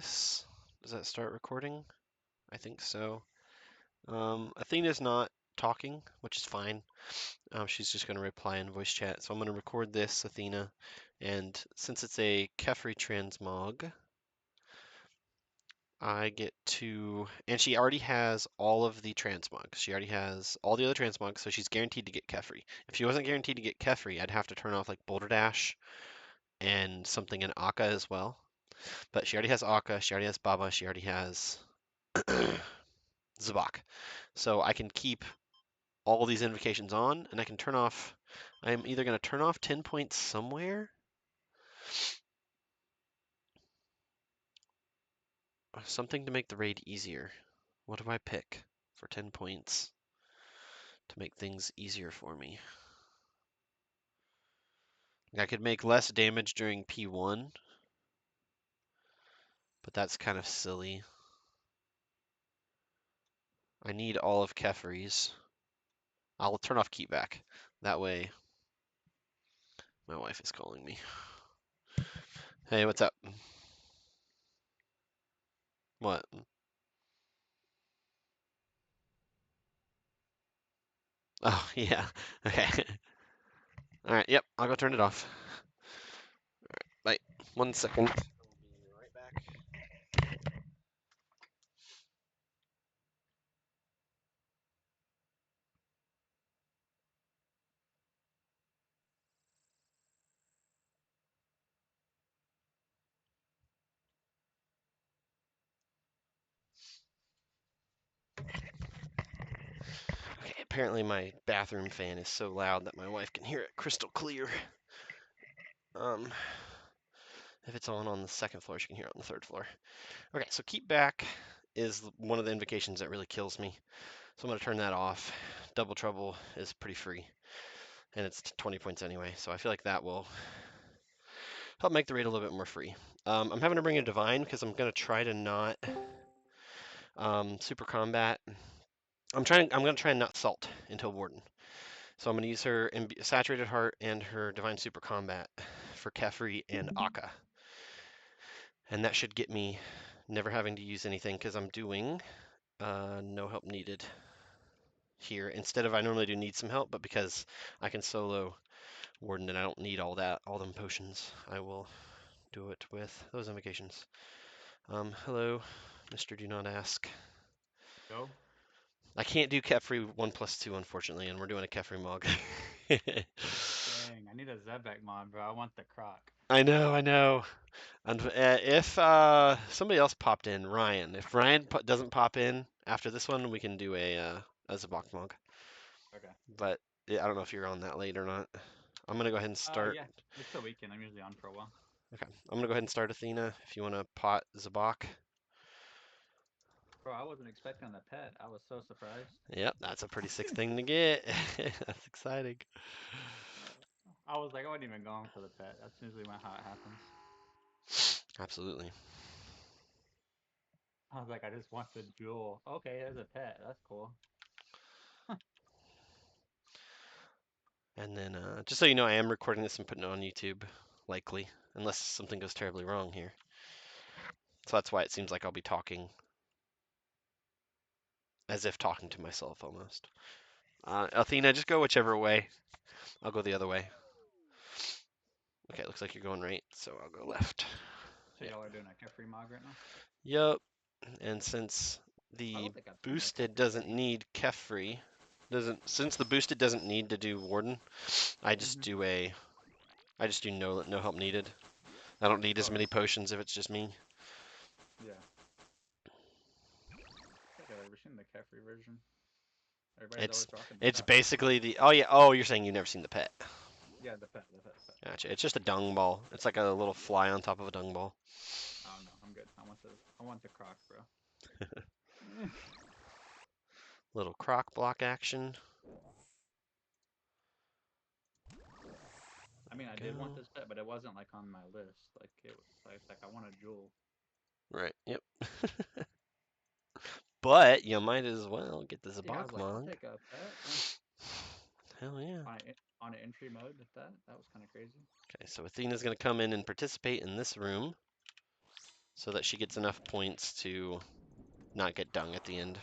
Does that start recording? I think so. Athena's not talking, which is fine. She's just going to reply in voice chat. So I'm going to record this, Athena, and since it's a kephri transmog, I get to, and she already has all of the transmogs. She already has all the other transmogs, so she's guaranteed to get kephri. If she wasn't guaranteed to get kephri, I'd have to turn off like Boulder Dash and something in Akka as well. But she already has Akka, she already has Baba, she already has Zabak. So I can keep all these invocations on, and I can turn off. I'm either going to turn off 10 points somewhere, or something to make the raid easier. What do I pick for 10 points to make things easier for me? I could make less damage during P1, but that's kind of silly. I need all of Kephri's. I'll turn off Keepback. That way, my wife is calling me. Hey, what's up? What? Oh, yeah. Okay. All right, yep, I'll go turn it off. All right, bye. 1 second. I'll be right back. Okay, apparently my bathroom fan is so loud that my wife can hear it crystal clear. Um, if it's on the second floor, she can hear it on the third floor. Okay, so keep back is one of the invocations that really kills me. So I'm going to turn that off. Double Trouble is pretty free, and it's 20 points anyway, so I feel like that will help make the raid a little bit more free. I'm having to bring a Divine because I'm going to try to not super combat. I'm going to try and not salt into a Warden. So I'm going to use her Saturated Heart and her Divine Super Combat for Kephri and Akka. And that should get me never having to use anything because I'm doing no help needed here. Instead of I normally do need some help, but because I can solo Warden and I don't need all them potions, I will do it with those invocations. Hello, Mr. Do Not Ask. Go. I can't do Kephri 1+2, unfortunately, and we're doing a Kephri Mog. Dang, I need a Zebek mod, bro. I want the croc. I know, I know. And if somebody else popped in, Ryan. If Ryan doesn't pop in after this one, we can do a Zabak Mog. Okay. But yeah, I don't know if you're on that late or not. I'm gonna go ahead and start. Yeah. It's the weekend. I'm usually on for a while. Okay, I'm gonna go ahead and start Athena. If you want to pot Zabak. Bro, I wasn't expecting the pet. I was so surprised. Yep, that's a pretty sick thing to get. That's exciting. I was like, I wasn't even going for the pet. That's usually how it happens. Absolutely. I was like, I just want the jewel. Okay, there's a pet. That's cool. And then, just so you know, I am recording this and putting it on YouTube, likely, unless something goes terribly wrong here. So that's why it seems like I'll be talking as if talking to myself almost. Athena, just go whichever way. I'll go the other way. Okay, looks like you're going right, so I'll go left. So Yeah. y'all are doing a Kefri mod right now? Yep. And since I the don't think I've seen the boosted Kefri doesn't version. need kephri, since the boosted doesn't need to do warden, I just Mm-hmm. do no help needed. I don't need as Oh, many potions if it's just me. yeah. I think I've ever seen the Kefri version. Everybody's It's always rocking the it's croc. basically the oh yeah oh you're saying you've never seen the pet. Yeah, the pet. Gotcha. It's just a dung ball. It's like a little fly on top of a dung ball. Oh no, I'm good. I want the croc, bro. Little croc block action. I mean, I did want Go. this pet, but it wasn't like on my list. Like it was like I want a jewel. Right. Yep. But you might as well get the Yeah, I was like, I'll Zabakmog. take a pet Hell yeah. on an entry mode. If that was kind of crazy. Okay, so Athena's gonna come in and participate in this room. so that she gets enough points to not get dung at the end.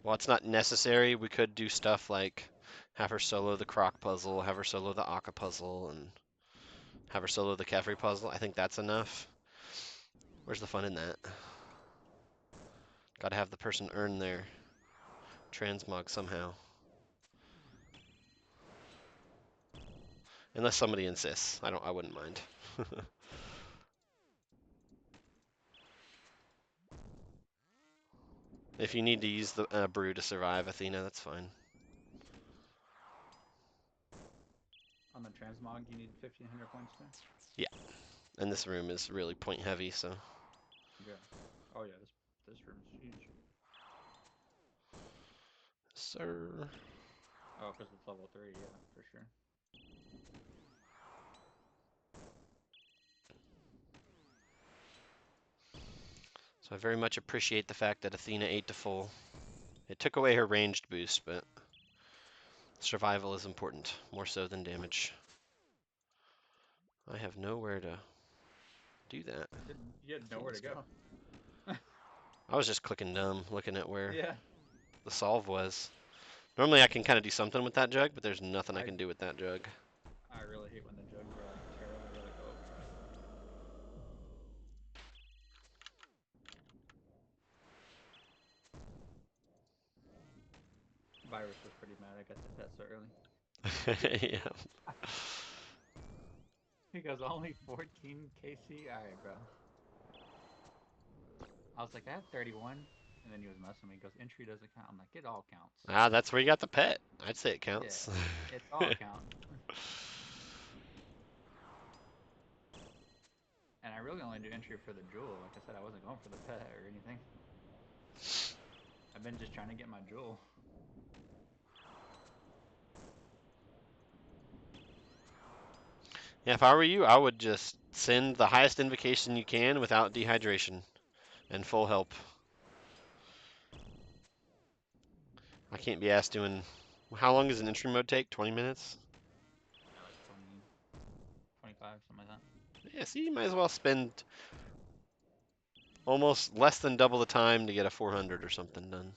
While it's not necessary, we could do stuff like have her solo the croc puzzle, have her solo the Akka puzzle, and have her solo the kephri puzzle. I think that's enough. Where's the fun in that? Gotta have the person earn their transmog somehow. Unless somebody insists. I wouldn't mind. If you need to use the brew to survive Athena, that's fine. On the transmog, you need 1,500 points too. Yeah, and this room is really point heavy, so. Yeah. Oh yeah, this room's huge. Sir. Oh, because it's level 3, yeah, for sure. So I very much appreciate the fact that Athena ate to full. It took away her ranged boost, but survival is important, more so than damage. I have nowhere to do that. You had nowhere to Athena's got. go. I was just clicking dumb, looking at where Yeah. the solve was. Normally I can kind of do something with that jug, but there's nothing I I can do with that jug. I really hate when the jugs are like terrible. You're like, oh. Virus was pretty mad I got the pet so early. Yeah. He goes, only 14 KC? Alright, bro. I was like, I have 31. And then he was messing with me. He goes, entry doesn't count. I'm like, it all counts. Ah, that's where you got the pet. I'd say it Yeah, counts. it's all counts. And I really only do entry for the jewel. Like I said, I wasn't going for the pet or anything. I've been just trying to get my jewel. Yeah, if I were you, I would just send the highest invocation you can without dehydration and full help. I can't be asked doing. How long does an entry mode take? 20 minutes? Yeah, like 20, 25, something like that. Yeah, see, you might as well spend almost less than double the time to get a 400 or something done.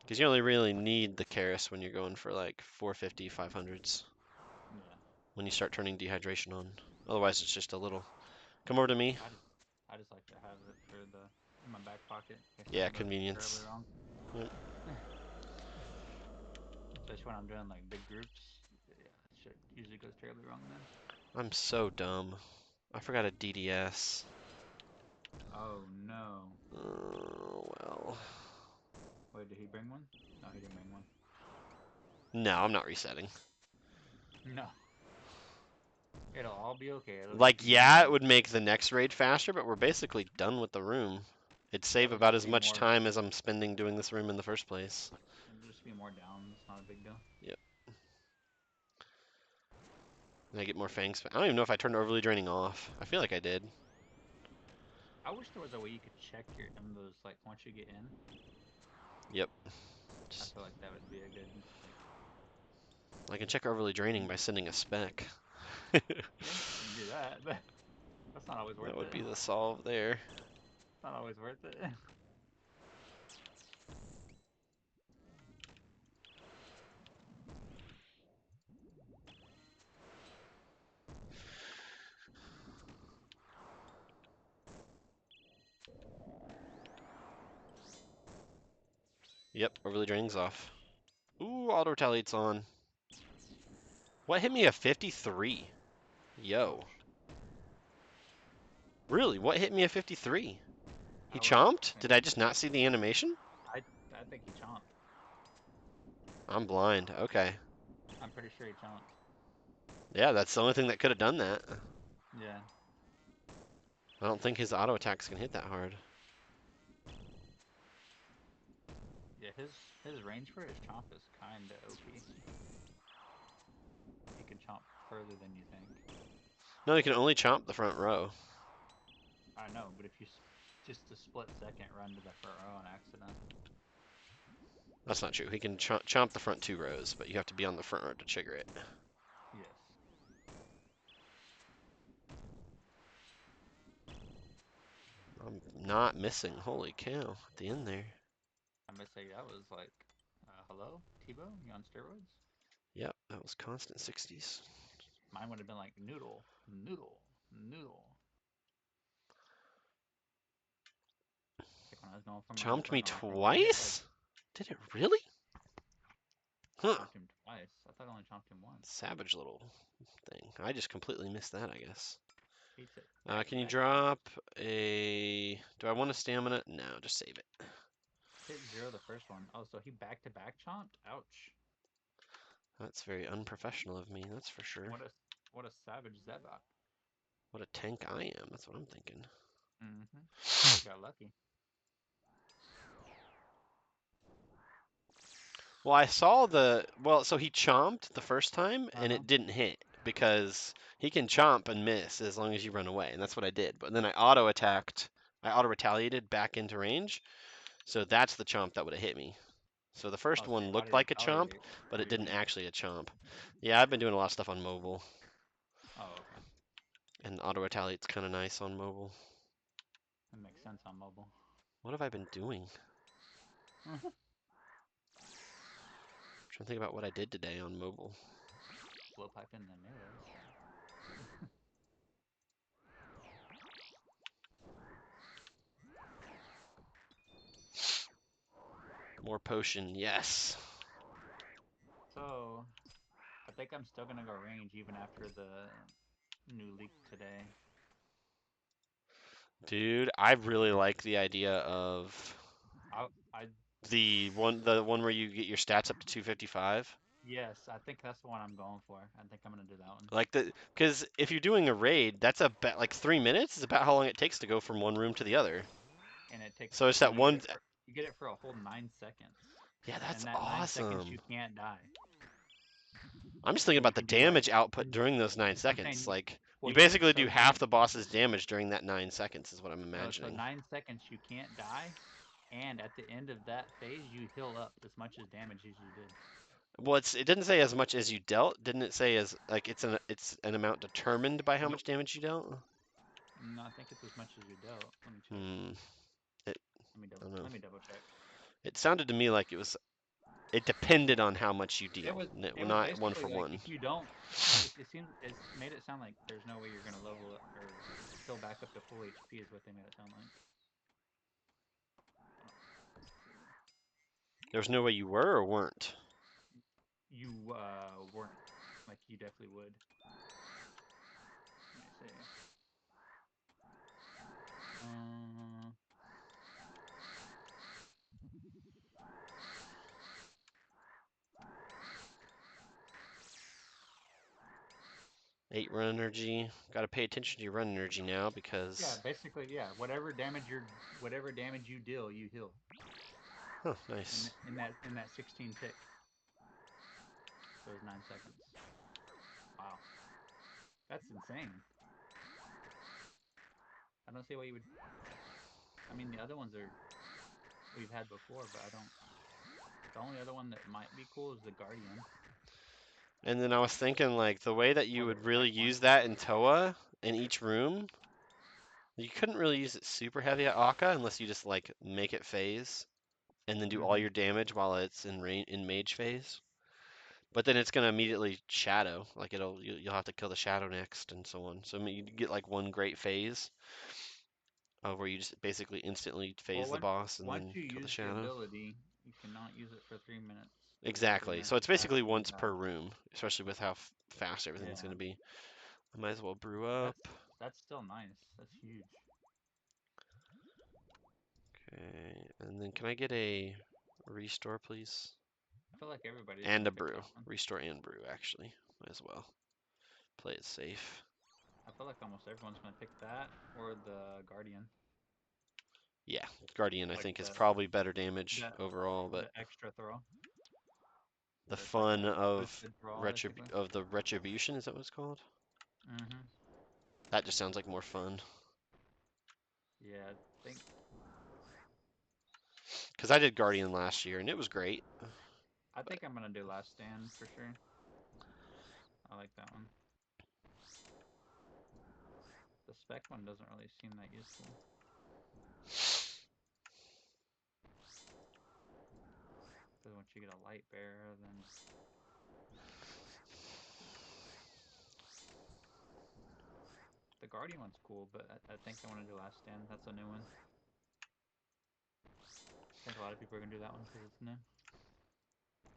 Because you only really need the Karis when you're going for like 450, 500s. Yeah. When you start turning dehydration on. Otherwise, it's just a little. Come over to me. I just like to have it for the in my back pocket in case Yeah, something goes terribly convenience. wrong. Yep. Especially when I'm doing like big groups. Yeah, shit usually goes terribly wrong then. I'm so dumb. I forgot a DDS. Oh no. Oh, well. Wait, did he bring one? No, he didn't bring one. No, I'm not resetting. No. It'll all be okay. It'll just Like, be yeah, it more. would make the next raid faster, but we're basically done with the room. It'd save It'll about just as be much more. time as I'm spending doing this room in the first place. It'll just be more downs. It's not a big deal. Yep. And I get more fangs. I don't even know if I turned overly draining off. I feel like I did. I wish there was a way you could check your embos like once you get in. Yep. I Just, feel like that would be a good like. I can check overly draining Thing. by sending a spec. Yeah, you can do that, but that's not always That worth would it. be the solve there. It's not always worth it. Yep, overly draining's off. Ooh, auto retaliate's on. What hit me a 53? Yo. Ouch. Really? What hit me a 53? He I was. chomped? Yeah, Did I just not see the animation? I think he chomped. I'm blind. Okay. I'm pretty sure he chomped. Yeah, that's the only thing that could have done that. Yeah. I don't think his auto attacks can hit that hard. Yeah, his range for his chomp is kinda OP. He can chomp further than you think. No, he can only chomp the front row. I know, but if you just a split second run to the front row on accident. That's not true. He can chomp the front two rows, but you have to be on the front row to trigger it. Yes. I'm not missing. Holy cow. At the end there. I'm gonna say that was like, hello, Tebow, you on steroids? Yep, that was constant 60s. Mine would have been like noodle, noodle, noodle. Like when I was going for my Chomped me inferno, I think I hit like twice? Did it really? Huh. chomped him twice. I thought I only chomped him once. Savage little thing. I just completely missed that, I guess. He hit back Can you back drop a... Do I want a stamina? No, just save it. hit zero the first one. Oh, so he back to back chomped. Ouch! That's very unprofessional of me, that's for sure. What a what a savage Zebok. What a tank I am, that's what I'm thinking. Mm-hmm. Got lucky. Well, I saw the... Well, so he chomped the first time, Uh and huh. it didn't hit, because he can chomp and miss as long as you run away, and that's what I did. But then I auto-attacked... I auto-retaliated back into range, so that's the chomp that would have hit me. So the Oh, first so you one looked like a chomp, auto-retaliate but it didn't everything. actually a chomp. Yeah, I've been doing a lot of stuff on mobile, Oh, okay. and auto-retaliate's kind of nice on mobile. That makes sense on mobile. What have I been doing? Trying to think about what I did today on mobile. Blow pipe in the melees. More potion, yes. So I think I'm still gonna go range even after the new leak today. Dude, I really like the idea of I the one where you get your stats up to 255. yes, I think that's the one I'm going for. I think I'm gonna do that one. Like because if you're doing a raid, that's about like 3 minutes is about how long it takes to go from one room to the other. And it takes So it's that and one. you get it for a whole 9 seconds. Yeah, that's And that 9 seconds awesome. you can't die. I'm just thinking And you about the can do like damage output and during those nine I'm saying seconds. Like well you yeah, basically so do half the boss's damage during that 9 seconds, is what I'm no, so imagining. 9 seconds you can't die, and at the end of that phase you heal up as much as damage as you did. Well, it didn't say as much as you dealt. Didn't it say as like it's an amount determined by how Nope. much damage you dealt? No, I think it's as much as you dealt. Let me check. Hmm. It, I don't know. Let me double check. It sounded to me like it depended on how much you It deal, was it was not one basically for like one. if you don't, it seems it's made it sound like there's no way you're gonna level it or heal back up to full HP is what they made it sound like. Hold on. Let's see. There's no way you were or weren't. You weren't like you definitely would. Let me see. Uh, 8 run energy. Got to pay attention to your run energy now yeah, because. basically yeah. Whatever damage you deal, you heal Oh, nice. in that 16 tick. Those 9 seconds. Wow, that's insane. I don't see why you would. I mean, the other ones are we've had before, but I don't. The only other one that might be cool is the Guardian And then I was thinking like the way that you or the would really Spec one. use that in Toa in each room, you couldn't really use it super heavy at Akka unless you just like make it phase and then do all Mm-hmm. your damage while it's in mage phase. But then it's gonna immediately shadow. Like you'll have to kill the shadow next and so on. So I mean, you get like one great phase where you just basically instantly Well, phase the boss and once then you kill the use the shadow. ability, you cannot use it for 3 minutes. Or three Exactly. minutes So it's is past basically when you once die. per room, especially with how fast everything's Yeah, gonna be. I might as well brew that's up. that's still nice. That's huge. Okay, and then can I get a restore, please? I feel like everybody's And gonna a pick brew. that one. Restore and brew, actually. Might as well. Play it safe. I feel like almost everyone's gonna pick that or the Guardian, Yeah, Guardian I like think is probably better damage the overall, but the extra throw. the It's like fun a of boosted draw, basically. the retribution, is that what it's called? Mm-hmm. That just sounds like more fun. Yeah, I think Because I did Guardian last year and it was great. But I'm gonna do Last Stand for sure. I like that one. The spec one doesn't really seem that useful. Because once you get a light bear, then the Guardian one's cool, but I think I want to do Last Stand. That's a new one. I think a lot of people are gonna do that one because it's new.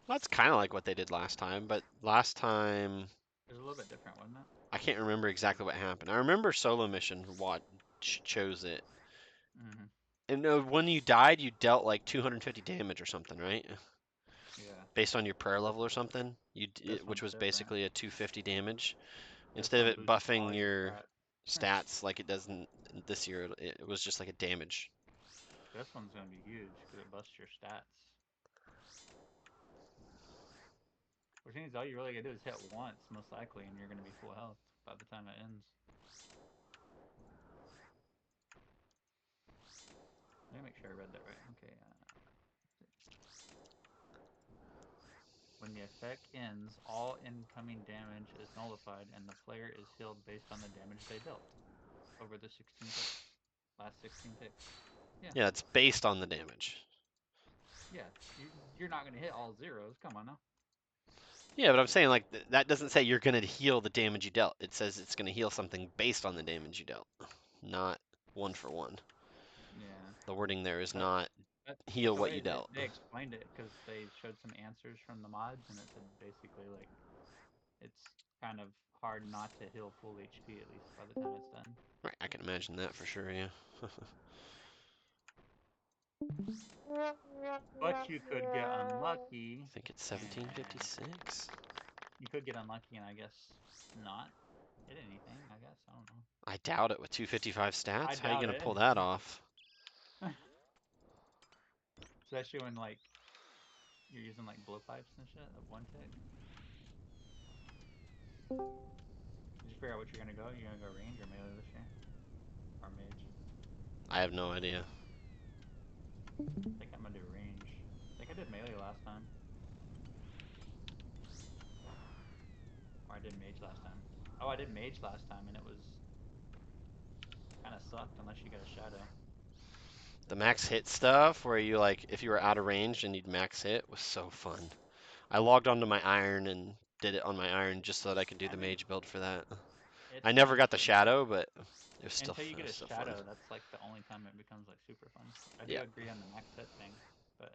That's kind of like what they did last time, but last time It was a little bit different, wasn't it? I can't remember exactly what happened. I remember solo mission what chose it. Hmm. And when you died, you dealt like 250 damage or something, right? Yeah. Based on your prayer level or something, This which one's was different. basically a 250 damage. This Instead of one it boosts buffing all your your stats. stats like it does this year, it was just like a damage. This one's gonna be huge because it busts your stats. Which means all you really gotta do is hit once, most likely, and you're gonna be full health by the time it ends. Let me make sure I read that right. Okay. When the effect ends, all incoming damage is nullified, and the player is healed based on the damage they dealt over the 16 ticks. Last 16 ticks. Yeah, Yeah, it's based on the damage. yeah. You're not gonna hit all zeros. Come on now. Yeah, but I'm saying like that doesn't say you're gonna heal the damage you dealt. It says it's gonna heal something based on the damage you dealt, not one for one. Yeah, The wording there is but not that's heal the what you way dealt. they explained it because they showed some answers from the mods, and it said basically like it's kind of hard not to heal full HP at least by the time it's done. Right, I can imagine that for sure. Yeah. But you could get I unlucky, think it's and 1756. you could get unlucky, and I guess not hit anything. I guess I don't know. I doubt it with 255 I stats. How are you doubt gonna it, pull that off? especially when like you're using like blowpipes and shit of one tick. Did you figure out what you're gonna go? You're gonna go range or melee this year, or mage? I have no idea. I think I'm gonna do range. I think I did melee last time, or I did mage last time. Oh, I did mage last time, and it was kind of sucked unless you got a shadow. The max hit stuff, where you like, if you were out of range and you'd max hit, was so fun. I logged onto my iron and did it on my iron just so that I could do I the mean, mage build for that. it's I never fun got the for a minute. shadow, but Until you it get was a still fun. shadow, that's like the only time it becomes like super fun. I do Yeah. agree on the max hit thing, but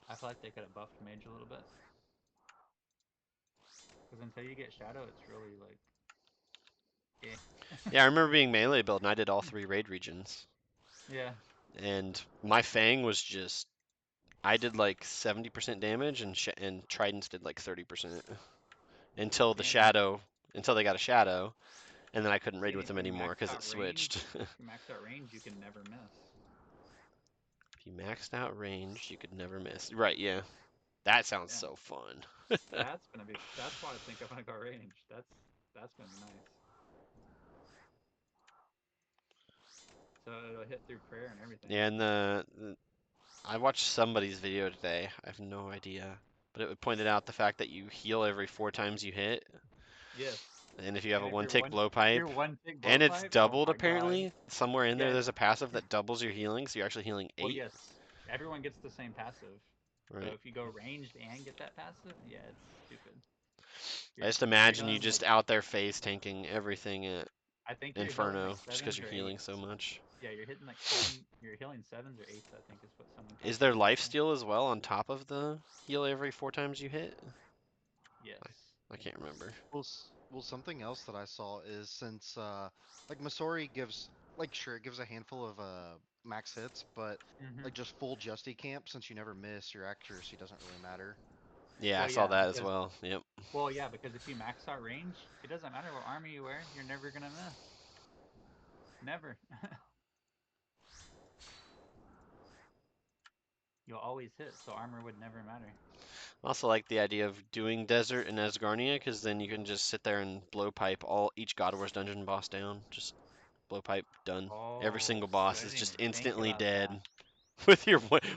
I feel like they could have buffed mage a little bit. Because until you get shadow, it's really like, eh. Yeah, I remember being melee build and I did all three raid regions. Yeah, And my Fang was just I did like 70% damage and Tridents did like 30% until the see, and shadow until they got a shadow and then I couldn't see, raid and with if them you anymore max because it out range, switched. if you max out range, you can never miss. If you maxed out range, you could never miss. Right, yeah. That sounds Yeah, so fun. that's gonna be. That's why I think I'm gonna go range. That's gonna be nice. So it'll hit through prayer and everything. Yeah, and I watched somebody's video today. I have no idea, but it pointed out the fact that you heal every 4 times you hit, Yes, and if you have a and one tick if blowpipe, you're one tick and it's blowpipe, oh doubled my god. apparently. Somewhere in there, Yes. there's a passive that doubles your healing, so you're actually healing Well, 8. yes. Everyone gets the same passive. So Right. if you go ranged and get that passive, yeah, it's stupid. I just You're imagine you healing just like out there phase tanking everything at I think you're healing Inferno like just because sevens you're or healing so eights. much. Yeah, you're hitting like seven. You're healing sevens or eights. I think is what someone Is there calculated life yesterday. steal as well on top of the heal every 4 times you hit? I, Yes. I can't remember. Well, something else that I saw is since like Masori gives like sure it gives a handful of max hits, but Hmm. like just full Justy camp since you never miss, your accuracy doesn't really matter. Yeah, I Well, saw yeah, that as because well. Yep. because if you max out range, it doesn't matter what armor you wear. You're never gonna miss. Never. You'll always hit, so armor would never matter. Also like the idea of doing desert in Asgarnia because then you can just sit there and blow pipe each God of War's dungeon boss down. Just blow pipe done. Every Oh, single dude, boss I is didn't just even think instantly about that. dead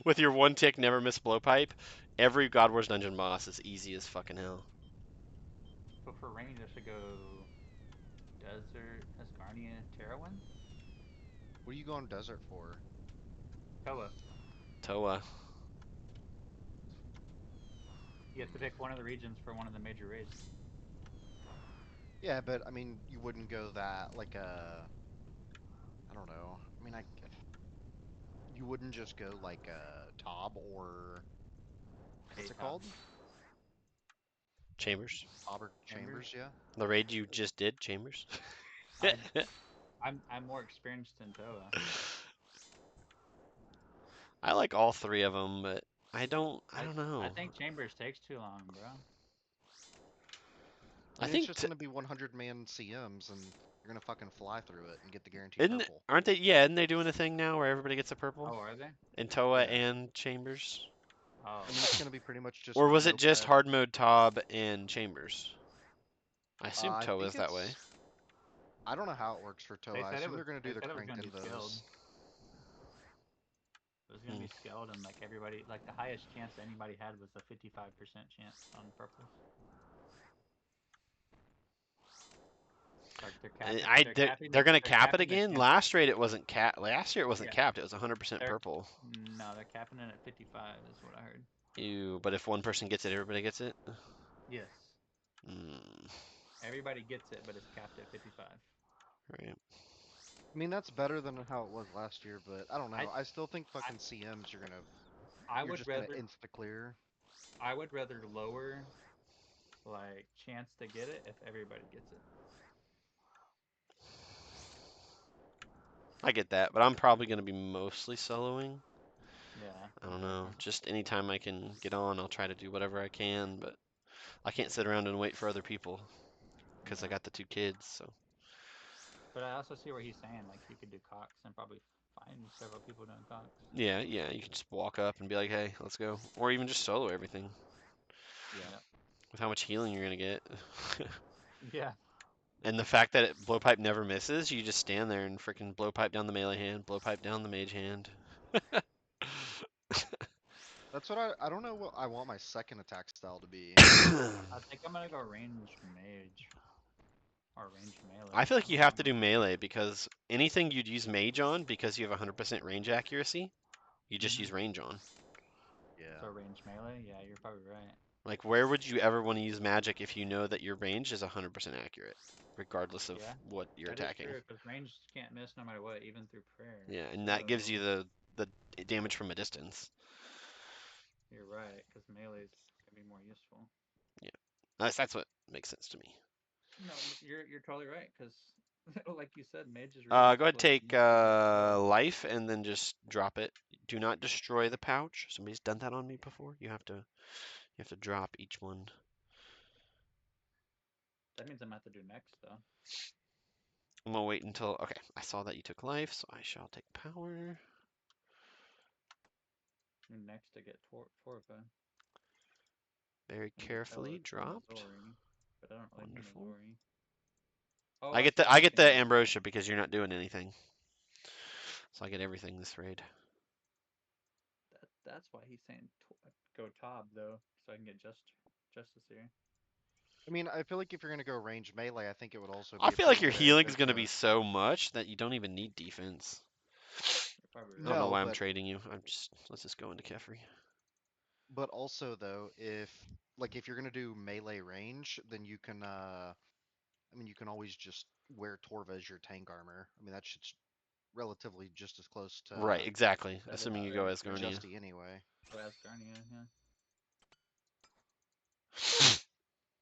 with your one tick never miss blow pipe. Every God of War's dungeon boss is easy as fucking hell. So for range, I should go Desert, Asgarnia, Terrawind. What are you going desert for? Toa. Toa. You have to pick one of the regions for one of the major raids. Yeah, but I mean, you wouldn't go that like I don't know. I mean, you wouldn't just go like Tob or what's it A-Top. called? Chambers. Tob or Chambers. Chambers? Yeah. The raid you just did, Chambers. I I'm more experienced in Toa. I like all three of them, but I I don't I know. think Chambers takes too long, bro. I I mean, it's think just gonna be 100-man CMs, and you're gonna fucking fly through it and get the guaranteed isn't purple. aren't they? Yeah, isn't they doing a thing now where everybody gets a purple Oh, are they? in Toa Yeah. and Chambers? Oh, I mean, it's gonna be pretty much just Or was it no just pet. hard mode Tob and Chambers? I assume I Toa think is that way. it's. I don't know how it works for Toa. they I said it assume was they're gonna they do the said it was cranked gonna be scaled. invos. It was gonna Hmm. be scaled, and like everybody, like the highest chance anybody had was a 55% chance on purples. Like They're gonna they're cap it capping the again. chances. Last raid it wasn't cap. Last year it wasn't Yeah, capped. It was 100% they're purple. no, they're capping it at 55 is what I heard. Ew. But if one person gets it, everybody gets it. Yes, Mm, everybody gets it, but it's capped at 55. right. I mean, that's better than how it was last year, but I don't I know. I still think I fucking CMs I you're would just gonna rather insta clear. I would rather lower like chance to get it if everybody gets it. I get that, but I'm probably gonna be mostly soloing. Yeah, I I'm don't know. different. Just anytime I can get on, I'll try to do whatever I can, but I can't sit around and wait for other people because I Yeah, got the two kids. So but I also see what he's saying. Like you could do Cox and probably find several people doing Cox. yeah, yeah, you can just walk up and be like, "Hey, let's go," or even just solo everything Yeah. Yep. with how much healing you're gonna get. Yeah. And the fact that blowpipe never misses, you just stand there and freaking blowpipe down the melee hand, blowpipe down the mage hand. That's what I don't know what I want my second attack style to be. I think I'm gonna go range mage or range I melee. feel I like you don't know. have to do melee because anything you'd use mage on, because you have 100% range accuracy, you just use Mm-hmm. range on. Yeah. So range melee. Yeah, you're probably right. Like, where would you ever want to use magic if you know that your range is 100% accurate, regardless of Yeah, what you're that is attacking? true because range can't miss no matter what, even through prayer. Yeah, and that gives you So the damage from a distance. you're right because melee is gonna be more useful. Yeah, that's what makes sense to me. No, you're totally right because, like you said, mage is really Go ahead, useful if you take use it against spells. life and then just drop it. Do not destroy the pouch. Somebody's done that on me before. You have to drop each one. That means I'm gonna have to do next though. I'm gonna wait until. Okay, I saw that you took life, so I shall take power. Do next to get Torva. Very And get carefully Toa for dropped. Mazori, but I don't really need Wonderful. Mazori. Oh, I I get see the what I you're get the saying. ambrosia because you're not doing anything, so I get everything this raid. That's why he's saying go Tob though, so I can get Justice here. I mean, I feel like if you're gonna go range melee, I think it would also I be a feel like pretty your good healing's idea gonna be to. so much that you don't even need defense. You're probably I don't know right. No, why I'm but trading you. Let's just go into kephri. also though, if you're gonna do melee range, then you can I mean you can always just wear Torva as your tank armor. I mean that shit's relatively just as close Right, to exactly. That is Assuming you go true. as Yeah. Garnia. Justy anyway. Go Asgarnia, yeah.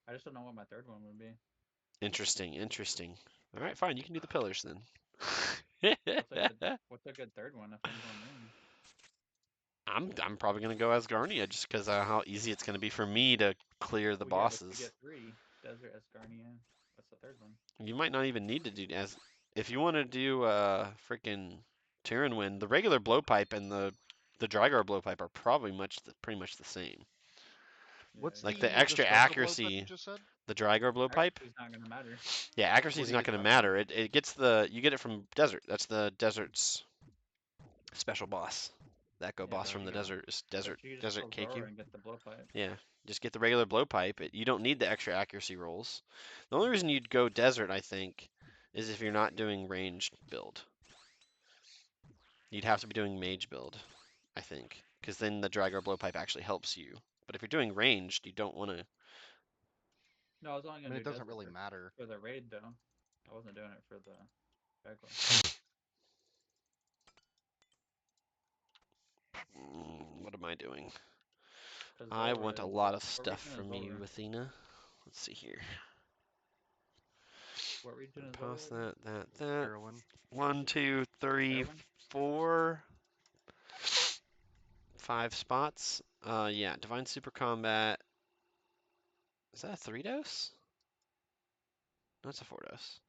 I just don't know what my third one would be. Interesting, interesting. All right, fine. You can do the pillars then. What's a good third one if I'm going range? I'm probably gonna go as Garnia just because how easy it's gonna be for me to clear the Well, yeah, but you bosses. get three. Desert Asgarnia. What's the third one? You might not even need to do as if you want to do freaking Tyrann Wind. The regular blowpipe and the Drygar blowpipe are probably pretty much the same. Yeah, What's Like you're the right. the extra special blowpipe you accuracy, just said? the Drygar blowpipe. Accuracy's not gonna matter. Yeah, accuracy What is do you not get going to that from? matter. It gets you get it from desert. That's the desert's special boss. The Echo Yeah, boss from the desert is but you can just desert go KQ. Zora and get the blowpipe. Yeah, just get the regular blowpipe. You don't need the extra accuracy rolls. The only reason you'd go desert, I think, is if you're not doing ranged build. You'd have to be doing mage build, I think, because then the drag or blowpipe actually helps you. But if you're doing ranged, you don't want to. No, I was only I mean, gonna it do doesn't really Desert matter. for the raid though. I wasn't doing it for the regular. What am I doing? Cause I want a lot of what stuff region is from you, Zolra? Athena. Let's see here. What region is Pause Zolra again? that. Heroin. 1, 2, 3, Heroin? 4, 5 spots. Yeah, Divine Super Combat. Is that a 3 dose? No, it's a 4 dose.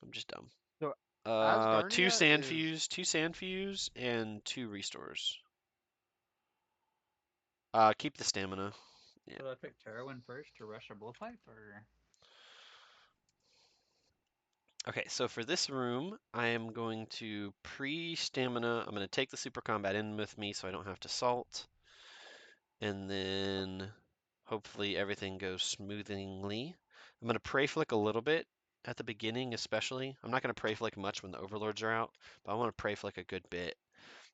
I'm just dumb. So 2 Asgarnia sand is fuse, 2 sand fuse, and 2 restores. Keep the stamina. Yeah. Should I pick Terrawin first to rush a blowpipe, or Okay, so for this room, I am going to pre-stamina. I'm going to take the super combat in with me so I don't have to salt. And then hopefully everything goes smoothly. I'm going to pray flick a little bit at the beginning, especially. I'm not going to pray flick much when the overlords are out, but I want to pray flick a good bit.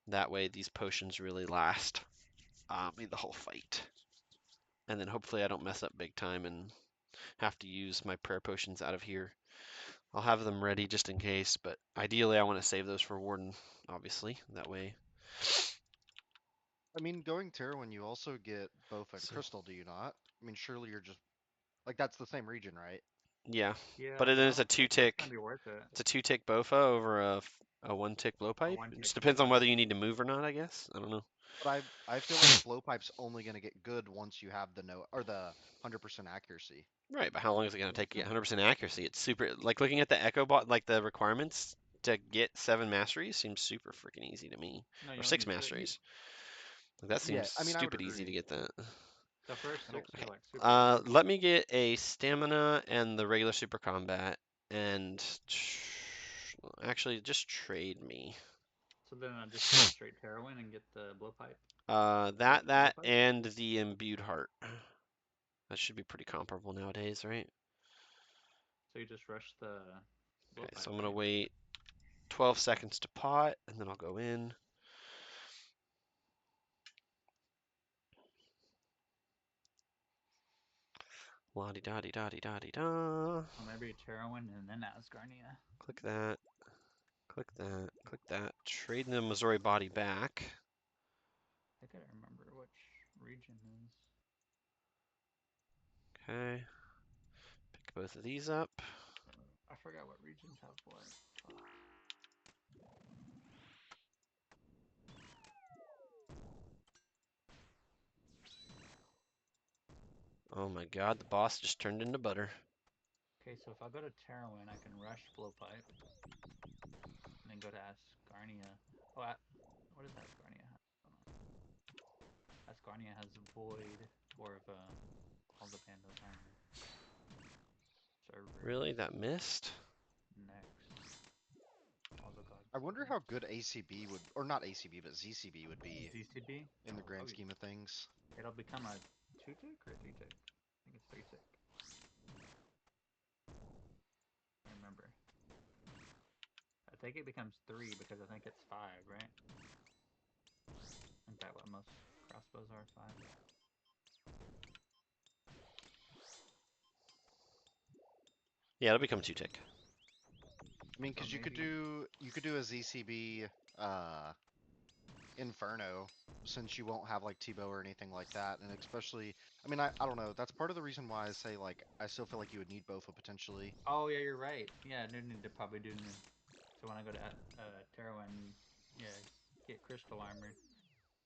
That way these potions really last me the whole fight. And then hopefully I don't mess up big time and have to use my prayer potions out of here. I'll have them ready just in case, but ideally I want to save those for Warden, obviously. That way. I mean, going Terran, you also get both and So, Crystal, do you not? I mean, surely you're just like that's the same region, right? yeah, but yeah? it But I is a don't two think that's tick. gonna be worth it. It's a 2-tick Bofa over a 1-tick A blowpipe. one It tick just depends on blowpipe. whether you need to move or not, I guess. I don't know. But I feel like blowpipe's only gonna get good once you have the no or the 100% accuracy. Right, but how long is it going to That's take to true. get 100% accuracy? It's super, like looking at the Echo bot, like the requirements to get 7 masteries seems super freaking easy to me. No, Or you only 6 need six. masteries. Like, that Yeah, seems I mean, I would stupid easy to agree. get that. The first I don't. six are Okay. like super easy. Let me get a stamina and the regular super combat, and actually just trade me. So then I just go straight Terrawin and get the blowpipe. Rush the That blowpipe. and the imbued heart. That should be pretty comparable nowadays, right? So you just rush the Okay, so blowpipe, I'm gonna right? wait 12 seconds to pot, and then I'll go in. La di da di da di da di da. Or maybe Terrawin and then Asgarnia. Click that. Click that. Click that. Trading the Missouri body back. I gotta remember which region is. Okay. Pick both of these up. I forgot what regions have what. Fuck. Oh my god, the boss just turned into butter. Okay, so if I go to Terrawin, I can rush blowpipe, and then go to Asgarnia. Oh, what does Asgarnia have? Asgarnia has Void or all the Panda's armor. Really? Cerberus That missed? next. All the gods I wonder sword. how good ACB would, or not ACB, but ZCB would be ZCB. in the grand Probably scheme of things. it'll become a 2-tick or a 3-tick. I think it's 3-tick. I remember. I think it becomes 3 because I think it's 5, right? Isn't that what most crossbows are? 5. Yeah, it'll become 2-tick. I mean, So because maybe. you could do a ZCB Inferno since you won't have like Tebow or anything like that, and especially, I mean, I don't know. That's part of the reason why I say like I still feel like you would need both potentially. Oh yeah, you're right. Yeah, I do need to probably do. So when I go to Terrawin, yeah, get crystal armor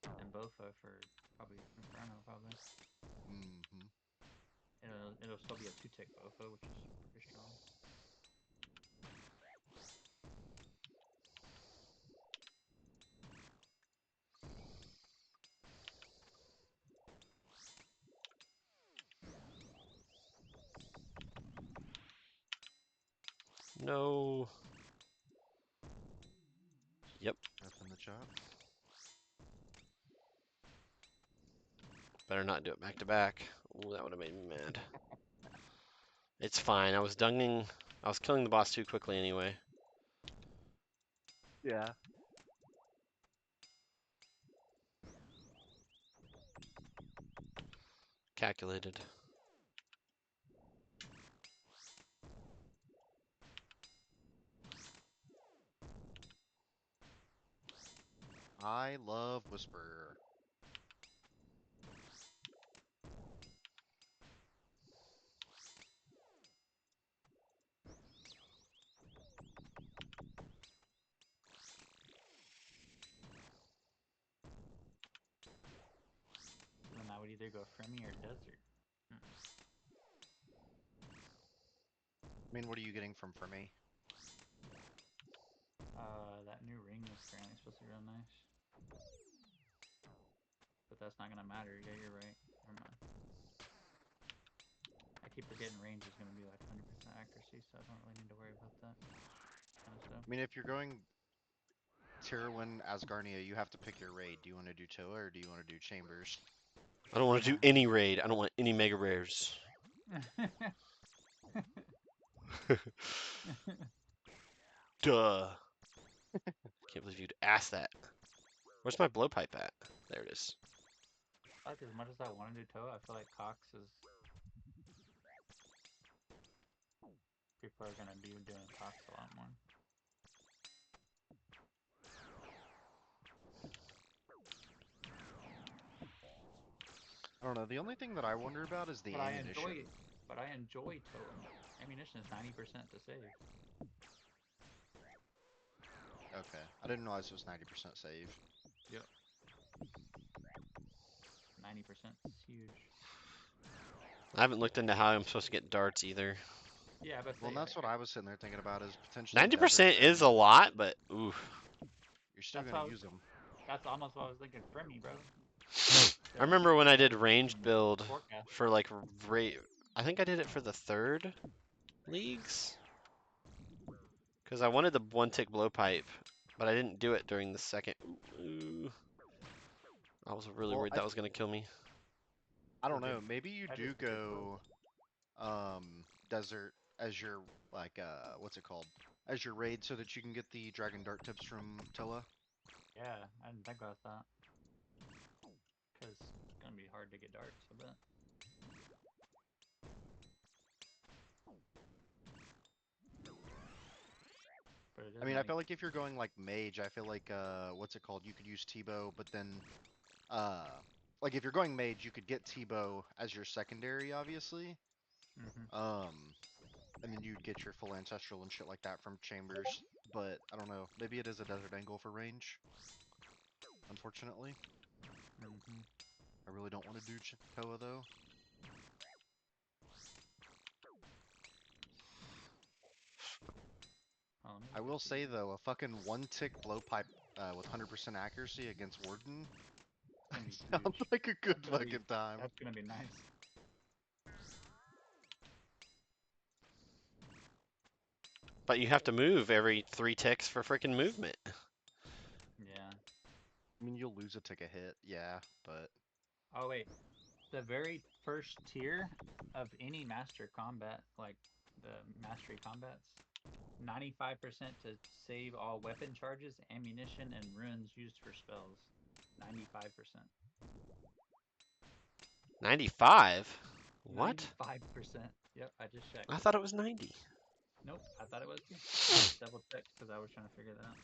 and Bofa for probably Inferno probably. Hmm. It'll still be a 2-tick Bofa, which is pretty strong. No. Yep. Up in the chat. Better not do it back to back. Ooh, that would have made me mad. It's fine. I was killing the boss too quickly anyway. Yeah. Calculated. I love Whisperer. Then I would either go Fremy or Desert. I mean, what are you getting from me? That new ring is apparently supposed to be real nice. But that's not gonna matter. Yeah, you're right. Never mind. I keep forgetting range is gonna be like 100% accuracy, so I don't really need to worry about that kind of stuff. I mean, if you're going Tyrwin Asgarnia, you have to pick your raid. Do you want to do Toa or do you want to do Chambers? I don't want to do any raid. I don't want any mega rares. Duh. Can't believe you'd ask that. Where's my blowpipe at? There it is. Like as much as I want to do Toa, I feel like Cox is. People are gonna be doing Cox a lot more. I don't know. The only thing that I wonder about is the But I ammunition. enjoy. But I enjoy Toa. Ammunition is 90% to save. Okay, I didn't realize it was 90% save. Yep. 90% is huge. I haven't looked into how I'm supposed to get darts either. Yeah, but Well, say and that's what I was sitting there thinking about is potentially Desert 90% is a Fremy. lot, but oof. You're still that's going to how. use them. That's almost what I was thinking. Fremy, bro. I Desert remember when I Fremy did is ranged fucking build forecast. for like I think I did it for the third leagues because I wanted the one tick blowpipe, but I didn't do it during the second. Ooh. I was really Well, worried that was gonna kill me. I For don't good. know. Maybe you That is do for good build. go Desert as your like what's it called? As your raid so that you can get the Dragon Dart tips from Toa. Yeah, I didn't think about that. Because it's gonna be hard to get darts, I bet. But it I is mean, I feel 90%. like if you're going like mage, I feel like what's it called? You could use T-bow, but then uh like if you're going mage, you could get T-bow as your secondary, obviously. Mm-hmm. Um and then you'd get your full ancestral and shit like that from chambers. But I don't know. Maybe it is a desert angle for range. Unfortunately, Mm-hmm. I really don't want to do Toa though. Oh, let me I look at will say the. though, a fucking one tick blowpipe with 100% accuracy against Warden It's gonna be sounds huge. like a That's good gonna be. fucking time. That's gonna be nice. But you have to move every 3 ticks for freaking movement. Yeah. I mean, you'll lose a tick a hit, yeah, but Oh wait, the very first tier of any master combat, like the mastery combats, 95% to save all weapon charges, ammunition, and runes used for spells. 95%. 95? What? 95%. Yep, I just checked. I thought it was 90. Nope, I thought it was too. I just double checked because I was trying to figure that out.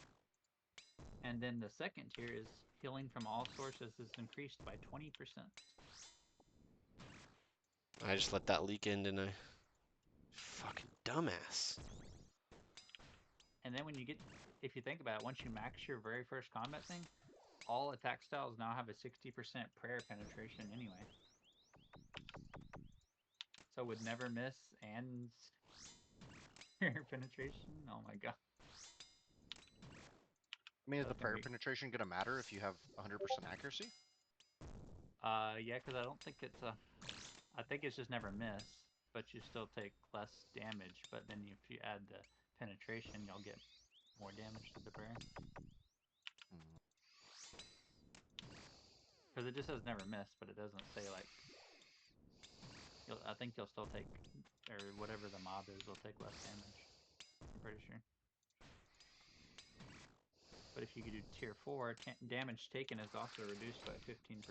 And then the second tier is healing from all sources is increased by 20%. I just let that leak in, didn't I? Fucking dumbass. And then when you get, if you think about it, once you max your very first combat thing, all attack styles now have a 60% prayer penetration anyway. So with never miss and prayer penetration, oh my god. I mean, is the That's gonna prayer be penetration gonna matter if you have 100% accuracy? yeah, because I don't think it's a I think it's just never miss, but you still take less damage, but then if you add the penetration, you'll get more damage to the prayer. Hmm. Because it just says never miss, but it doesn't say like I think you'll still take or whatever the mob is will take less damage. I'm pretty sure. But if you could do tier 4, damage taken is also reduced by 15%.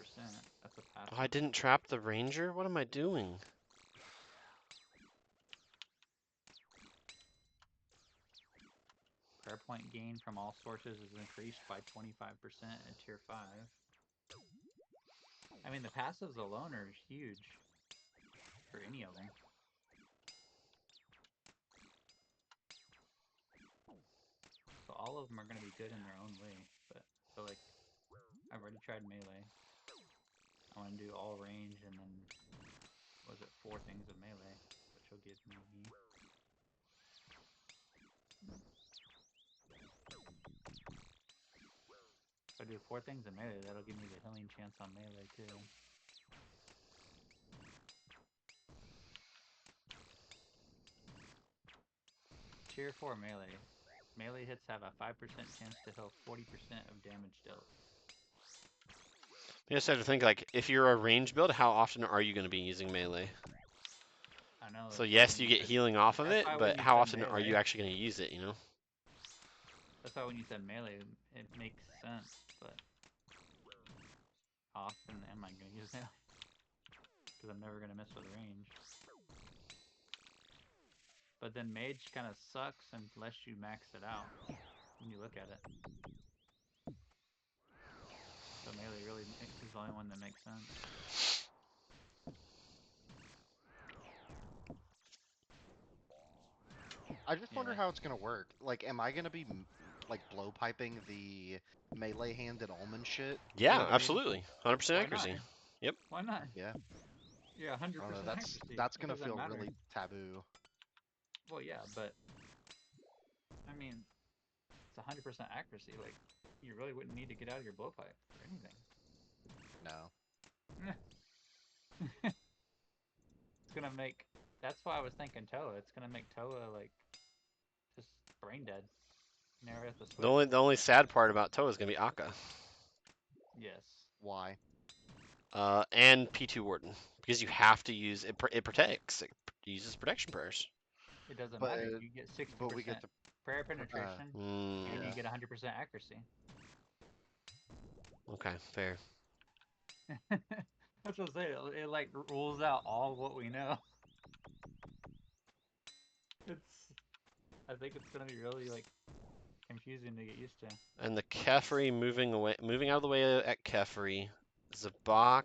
That's a passive. Oh, I didn't trap the ranger? What am I doing? Prayer point gain from all sources is increased by 25% at tier 5. I mean, the passives alone are huge for any of them. So all of them are going to be good in their own way. But so like, I've already tried melee. I want to do all range and then, what was it, 4 things of melee, which will give me. If I do 4 things of melee, that'll give me the healing chance on melee too. Tier 4 melee. Melee hits have a 5% chance to heal 40% of damage dealt. You just have to think, like, if you're a range build, how often are you going to be using melee? I know. So yes, you get healing off of That's it, why when but you how said often are you melee, actually going to use it, you know? that's why when you said melee, it makes sense. But how often am I going to use melee? Because I'm never going to mess with range. But then mage kind of sucks unless you max it out when you look at it. So melee really is the only one that makes sense. I just wonder Yeah. how it's gonna work. Like, am I gonna be like blow piping the melee-handed almond shit? You Yeah, know what I mean? absolutely. 100% Why not? accuracy. Yep. Why not? Yeah. You're 100% I don't know. accuracy. That's It gonna doesn't feel matter. really taboo. Well, yeah, but I mean, it's 100% accuracy. Like, you really wouldn't need to get out of your blowpipe for anything. No. It's gonna make. That's why I was thinking Toa. It's gonna make Toa like just brain dead. Never have to The switch. only sad part about Toa is going to be Akka. Yes. Why? And P2 Warden. Because you have to use it, it protects. It uses protection prayers. It doesn't But matter. You get but we get 60% to prayer penetration, and you yeah. get 100% accuracy. Okay, fair. That's what I'm saying. It like rules out all what we know. It's. I think it's gonna be really like confusing to get used to. And the kephri moving out of the way at kephri. Zabak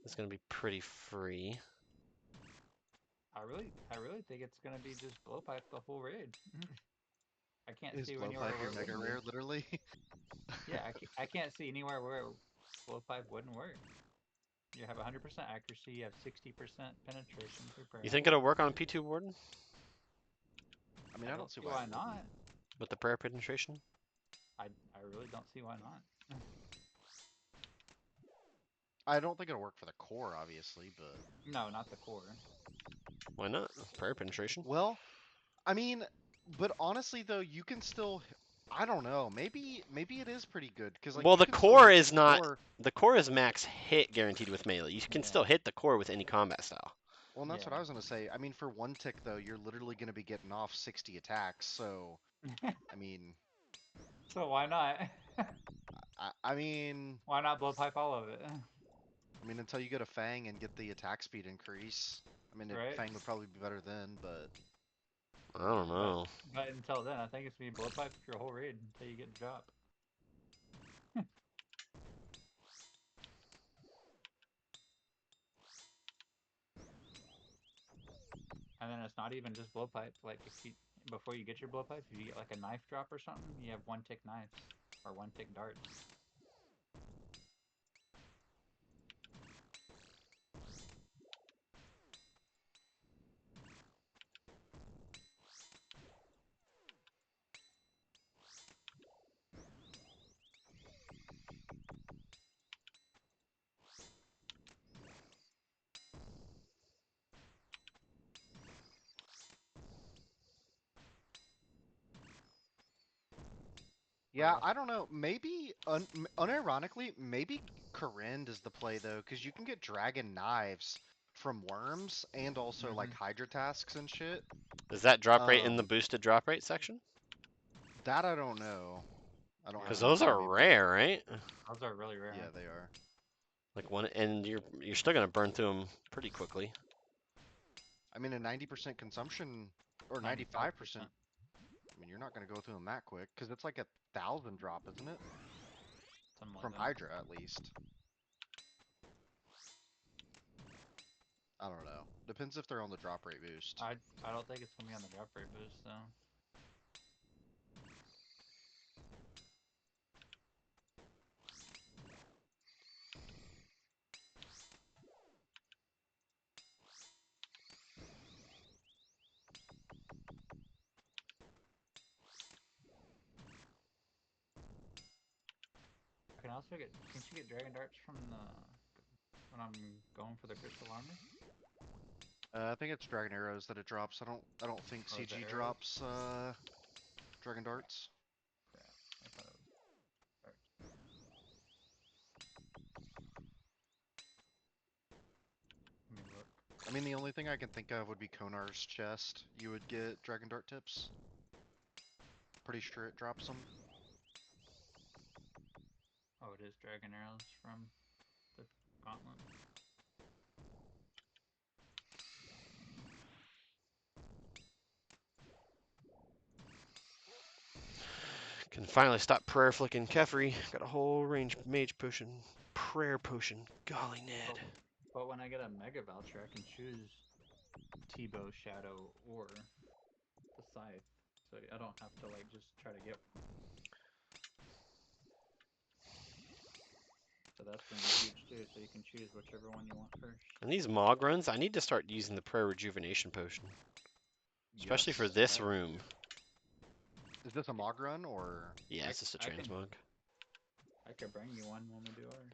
is going to be pretty free. I really think it's gonna be just blowpipe the whole raid. I can't Is see anywhere blowpipe where your it mega wouldn't be. rare, literally? Yeah, I can't see anywhere where blowpipe wouldn't work. You have 100% accuracy. You have 60% penetration through You prayer. think it'll work on P2 Warden I mean, I I don't don't see see why it why not. wouldn't. with the prayer penetration? I really don't see why not. I don't think it'll work for the core, obviously, but No, not the core. Why not? Prayer penetration. well, I mean, but honestly though, you can still. I don't know. Maybe it is pretty good because like Well, you the can still core hit the is not. core. The core is max hit guaranteed with melee. You can Yeah. still hit the core with any combat style. Well, and that's what Yeah. I was gonna say. I mean, for one tick though, you're literally gonna be getting off 60 attacks. So, I mean, So why not? I mean, Why not blowpipe all of it? until you get a Fang and get the attack speed increase. I mean, Right? Fang would probably be better then, but I don't But know. but until then, I think it's gonna be blowpipe your whole raid until you get the drop. And then it's not even just blowpipe. Like if you before you get your blowpipe, if you get like a knife drop or something, you have 1 tick knives or 1 tick darts. But yeah, yeah. I don't know. Maybe unironically, maybe Corrend is the play though, because you can get dragon knives from worms and also like Mm-hmm. Hydra tasks and shit. Is that drop rate in the boosted drop rate section? That I don't know. I don't Yeah, have Because enough those are heavy, but rare, right? those are really yeah, rare. they are. Like one, and you're still gonna burn through them pretty quickly. I mean, a 90% consumption or 95%. 95%, I mean, you're not gonna go through them that quick because it's like 1,000 drop, isn't it? something like From that. Hydra, at least. I don't know. Depends if they're on the drop rate boost. I don't think it's gonna be on the drop rate boost though. I can also get. Can't you get dragon darts from the when I'm going for the crystal armor? I think it's Dragon Arrows that it drops. I don't think Oh, is that CG arrows? drops Dragon Darts. Crap, I thought it was darts. Let me look. I mean, the only thing I can think of would be Konar's chest. You would get Dragon Dart tips. Pretty sure it drops them. Oh, it is dragon arrows from the gauntlet. Can finally stop prayer flicking Kephri. Got a whole range mage potion, prayer potion. Golly Ned. But when I get a mega voucher, I can choose T-bow, shadow, or the scythe, so I don't have to like just try to get one. So that's gonna be huge too. So you can choose whichever one you want first. And these Mog runs, I need to start using the prayer rejuvenation potion, especially for Yes. this room. Is this a Mog run or? Yeah, I it's just a I can transmog. I could bring you one when we do ours.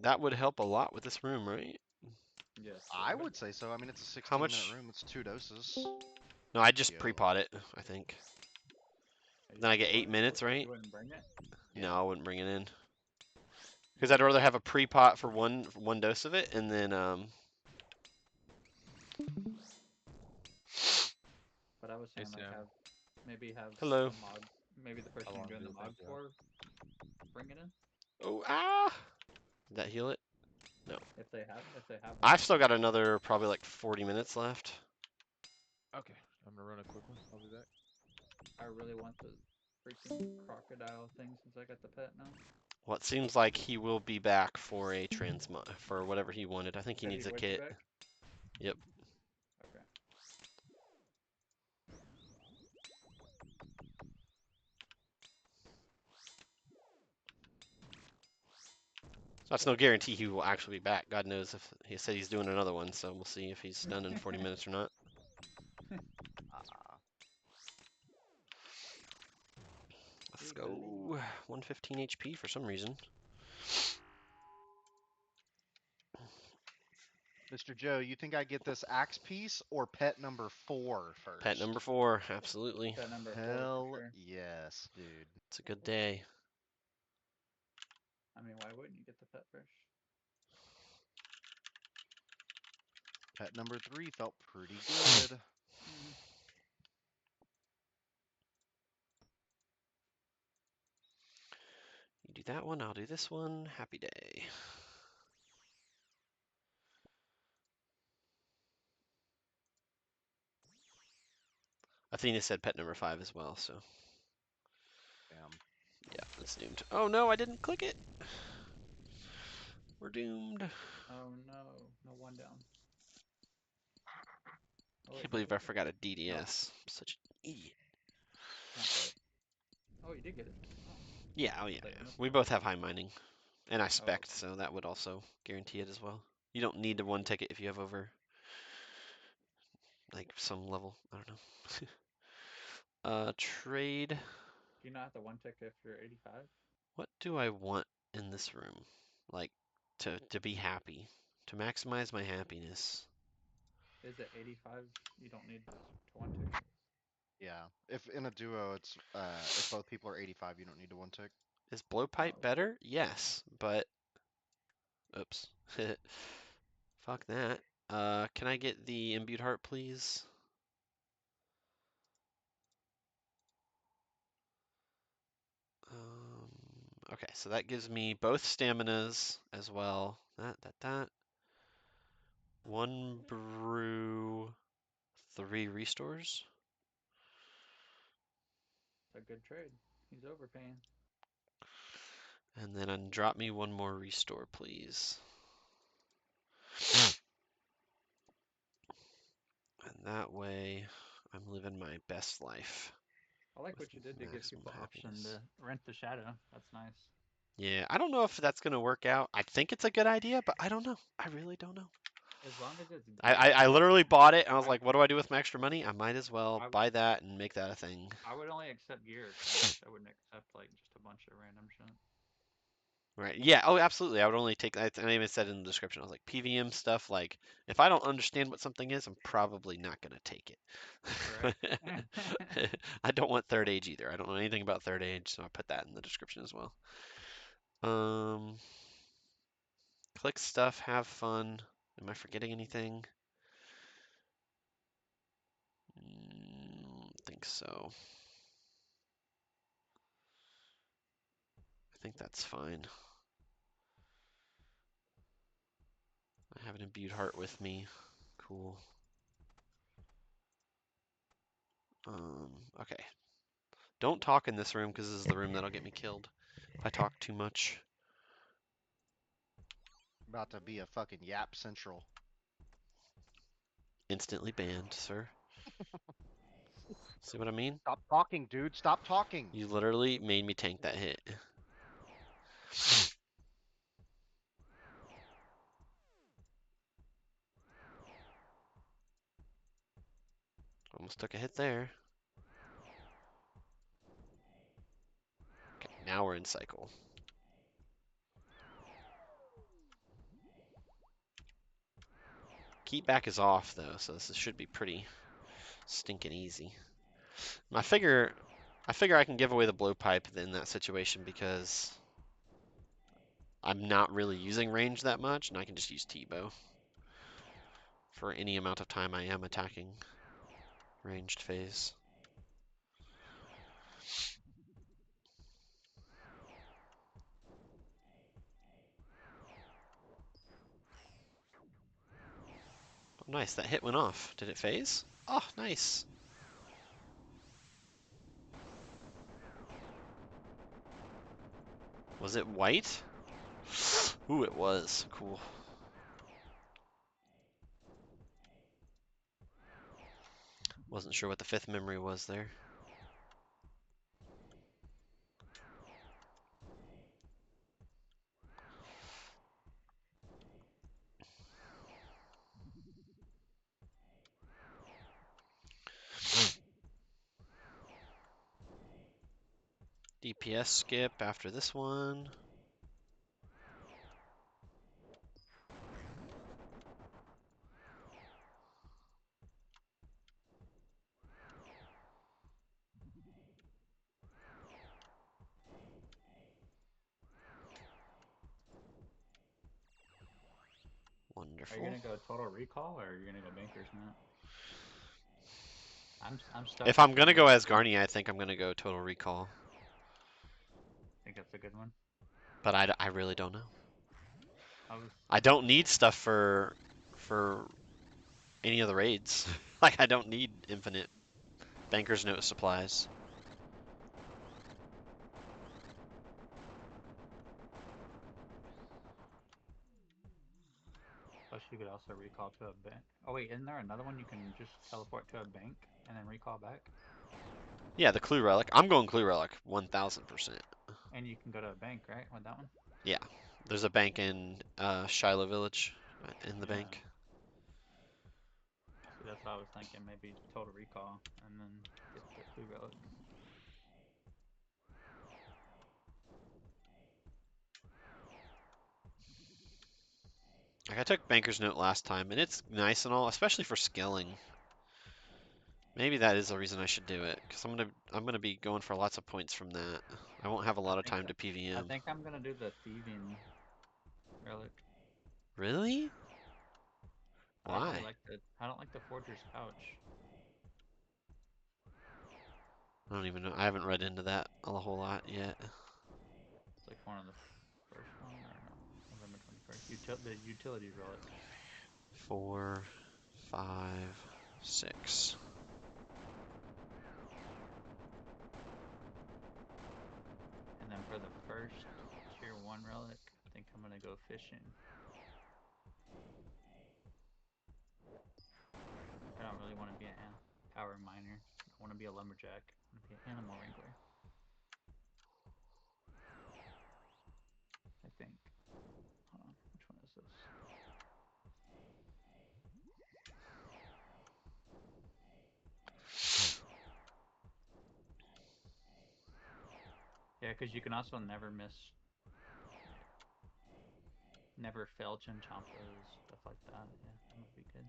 That would help a lot with this room, right? Yes, it I would. would say so. I mean, it's a How 16-minute much? room. It's 2 doses. No, I just Yo. pre-pot it, I think. You Then I get pre-bought 8 it? minutes, right? You wouldn't bring it? No, Yeah. I wouldn't bring it in. Because I'd rather have a pre-pot for one dose of it, and then But I was Hey saying like Sam, maybe have hello. the mod, maybe the person how you're long doing do the you mod think you have? for, bring it in Oh, ah! Did that heal it? No. if they have one. I've still got another probably like 40 minutes left. Okay, I'm gonna run a quick one. I'll be back. I really want the freaking crocodile thing since I got the pet now. Well, it seems like he will be back for a transmog for whatever he wanted. I think he Said he needs a would be kit. back. Yep. Okay. So that's no guarantee he will actually be back. God knows if he said he's doing another one, so we'll see if he's done in 40 minutes or not. Ah. Let's Hey, go. buddy. 115 HP for some reason. Mr. Joe, you think I get this axe piece or pet number 4 Pet first? number 4, absolutely. Pet number 4 for Hell sure. yes, dude. It's a good day. I mean, why wouldn't you get the pet first? Pet number 3 felt pretty good. Mm. You do that one, I'll do this one. Happy day. Athena said pet number 5 as well, so Damn. yeah, it's doomed. Oh no, I didn't click it. We're doomed. Oh no, no one down. Oh wait, Can't you believe I clicked it. forgot a No, DDS. I'm such an idiot. not quite. Oh, you did get it. Oh, Yeah, oh yeah, I thought yeah. you missed We one. both have high mining. And I Oh, spect, so that would also guarantee it as well. You don't need the one ticket if you have over like some level. I don't know. Trade. do you not have the one tick if you're 85? What do I want in this room? Like to be happy, to maximize my happiness. Is it 85? You don't need to one tick it. Yeah. If in a duo, it's if both people are 85, you don't need to one tick. Is blowpipe Oh, better? Yes, but oops. Fuck that. Can I get the imbued heart, please? Okay, so that gives me both staminas as well. That. One brew, 3 restores. It's a good trade. He's overpaying. And then drop me 1 more restore, please. And that way, I'm living my best life I like with what you did to give maximum people option happiness. to rent the shadow. That's nice. Yeah, I don't know if that's going to work out. I think it's a good idea, but I don't know. I really don't know. As long as it's I geared, literally bought it and I was I like, what do I do with my extra money? I might as well I buy that and make that a thing. I would only accept gear cards. I wouldn't accept like just a bunch of random shit. Right. Yeah. Oh, absolutely. I would only take that. I even said in the description, I was like, PVM stuff, like, if I don't understand what something is, I'm probably not going to take Right. it. I don't want third age either. I don't know anything about third age, so I put that in the description as well. Click stuff, have fun. Am I forgetting anything? Think so. I think that's fine. I have an imbued heart with me. Cool. Okay. Don't talk in this room because this is the room that'll get me killed if I talk too much. About to be a fucking yap central. Instantly banned, sir. See what I mean? Stop talking, dude. Stop talking. You literally made me tank that hit. Almost took a hit there. Okay, now we're in cycle. Keep back is off though, so this should be pretty stinking easy. I figure I can give away the blowpipe in that situation because I'm not really using range that much, and I can just use T-bow for any amount of time I am attacking ranged phase. Oh, nice, that hit went off. Did it phase? Oh, nice. Was it white? Ooh, it was. Cool. Wasn't sure what the 5th memory was there. DPS skip after this one. Are you Wonderful. gonna go total recall or are you gonna go bankers net? I'm stuck If I'm between gonna go those as two. Garni, I think I'm gonna go Total Recall. I think that's a good one. But I really don't know. I was I don't need stuff for any of the raids. Like, I don't need infinite Banker's Note supplies. Plus, you could also recall to a bank. Oh wait, isn't there another one you can just teleport to a bank and then recall back? Yeah, the Clue Relic. I'm going Clue Relic, 1000%. And you can go to a bank, right, with that one? Yeah, there's a bank in Shiloh Village in the Yeah. bank. See, that's what I was thinking. Maybe total recall and then get the clue relic. Like, I took Banker's Note last time, and it's nice and all, especially for skilling. Maybe that is the reason I should do it, because I'm gonna be going for lots of points from that. I won't have a I lot of think time to I PVM. think I'm gonna do the thieving relic. Really? I don't really Why? like the forger's pouch. I don't even know. I haven't read into that a whole lot yet. It's like one of the first one, or no? November 21st. The utility relic. 4, 5, 6. And then for the first tier 1 relic, I think I'm gonna go fishing. I don't really want to be a power miner. I want to be a lumberjack. I want to be an animal wrangler. I think. Hold on, which one is this? Yeah, because you can also never miss, never fail Chinchampas, stuff like that. Yeah, that might be good.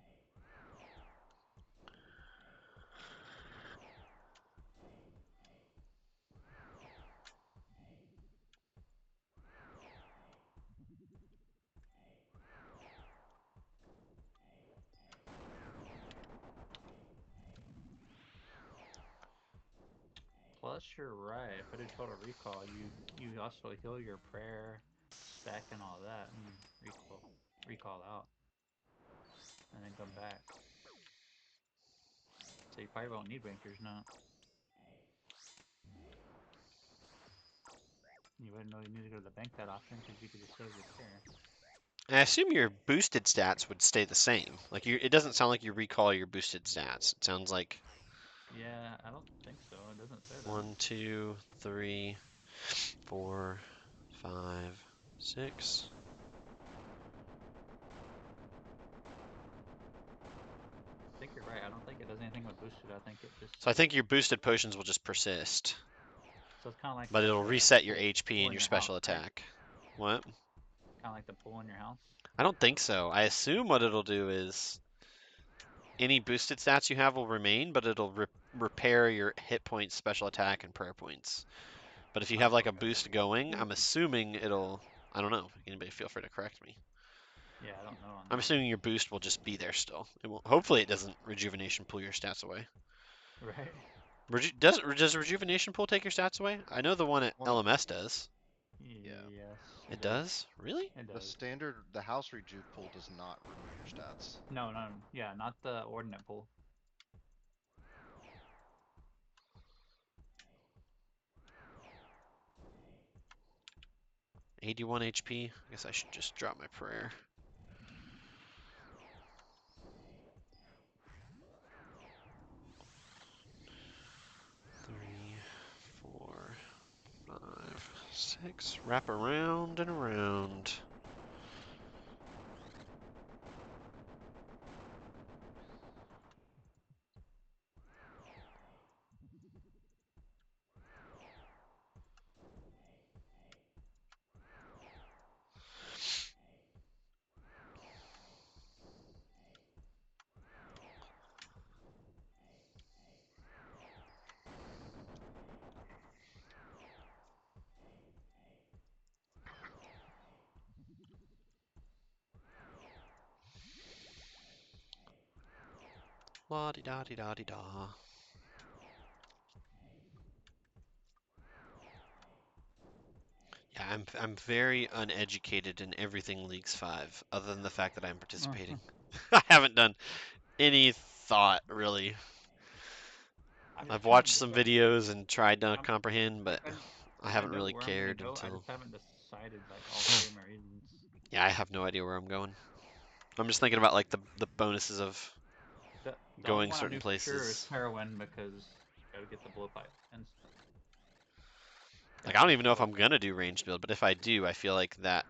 Plus, you're right. If I do total recall, you also heal your prayer, stack, and all that, and recall out, and then come back. So you probably won't need bankers now. You wouldn't really need to go to the bank that often because you could just save your prayer. I assume your boosted stats would stay the same. Like it doesn't sound like you recall your boosted stats. It sounds like Yeah, I don't think so. It doesn't say that. 1, 2, 3, 4, 5, 6. I think you're right. I don't think it does anything with boosted. I think it just So I think your boosted potions will just persist, so it's kind of like but it'll the reset your pool HP pool and in your your house, special right? attack. What? Kind of like the pool in your house. I don't think so. I assume what it'll do is any boosted stats you have will remain, but it'll repair your hit points, special attack, and prayer points. But if you have Oh, like a okay. boost going, I'm assuming it'll. I don't know. Anybody feel free to correct me. Yeah, I don't know on I'm that assuming your boost will just be there still. It will. Hopefully, it doesn't rejuvenation pull your stats away. one. Right? Does rejuvenation pull take your stats away? I know the one at On LMS does. yeah, Yes, It it does. does? Really? It the does. standard the house rejuve pool does not remove your stats. No, no, yeah, not the ordinate pool. 81 HP. I guess I should just drop my prayer. 3, 4, 5, 6. Wrap around and around. La di da di da di da. Yeah, I'm very uneducated in everything Leagues 5, other than the fact that I'm participating. I haven't done any thought really. I'm just I've trying to watched some like videos and tried to I'm comprehend, but I I haven't know really where I'm gonna cared go. I until. just haven't decided like all 3 marines. Yeah, I have no idea where I'm going. I'm just thinking about like the bonuses of The only going one I certain knew for sure is places. Heroin because you gotta get the blowpipe and Like I gotta don't get even the know if I'm blowpipe. gonna do ranged build, but if I do, I feel like that.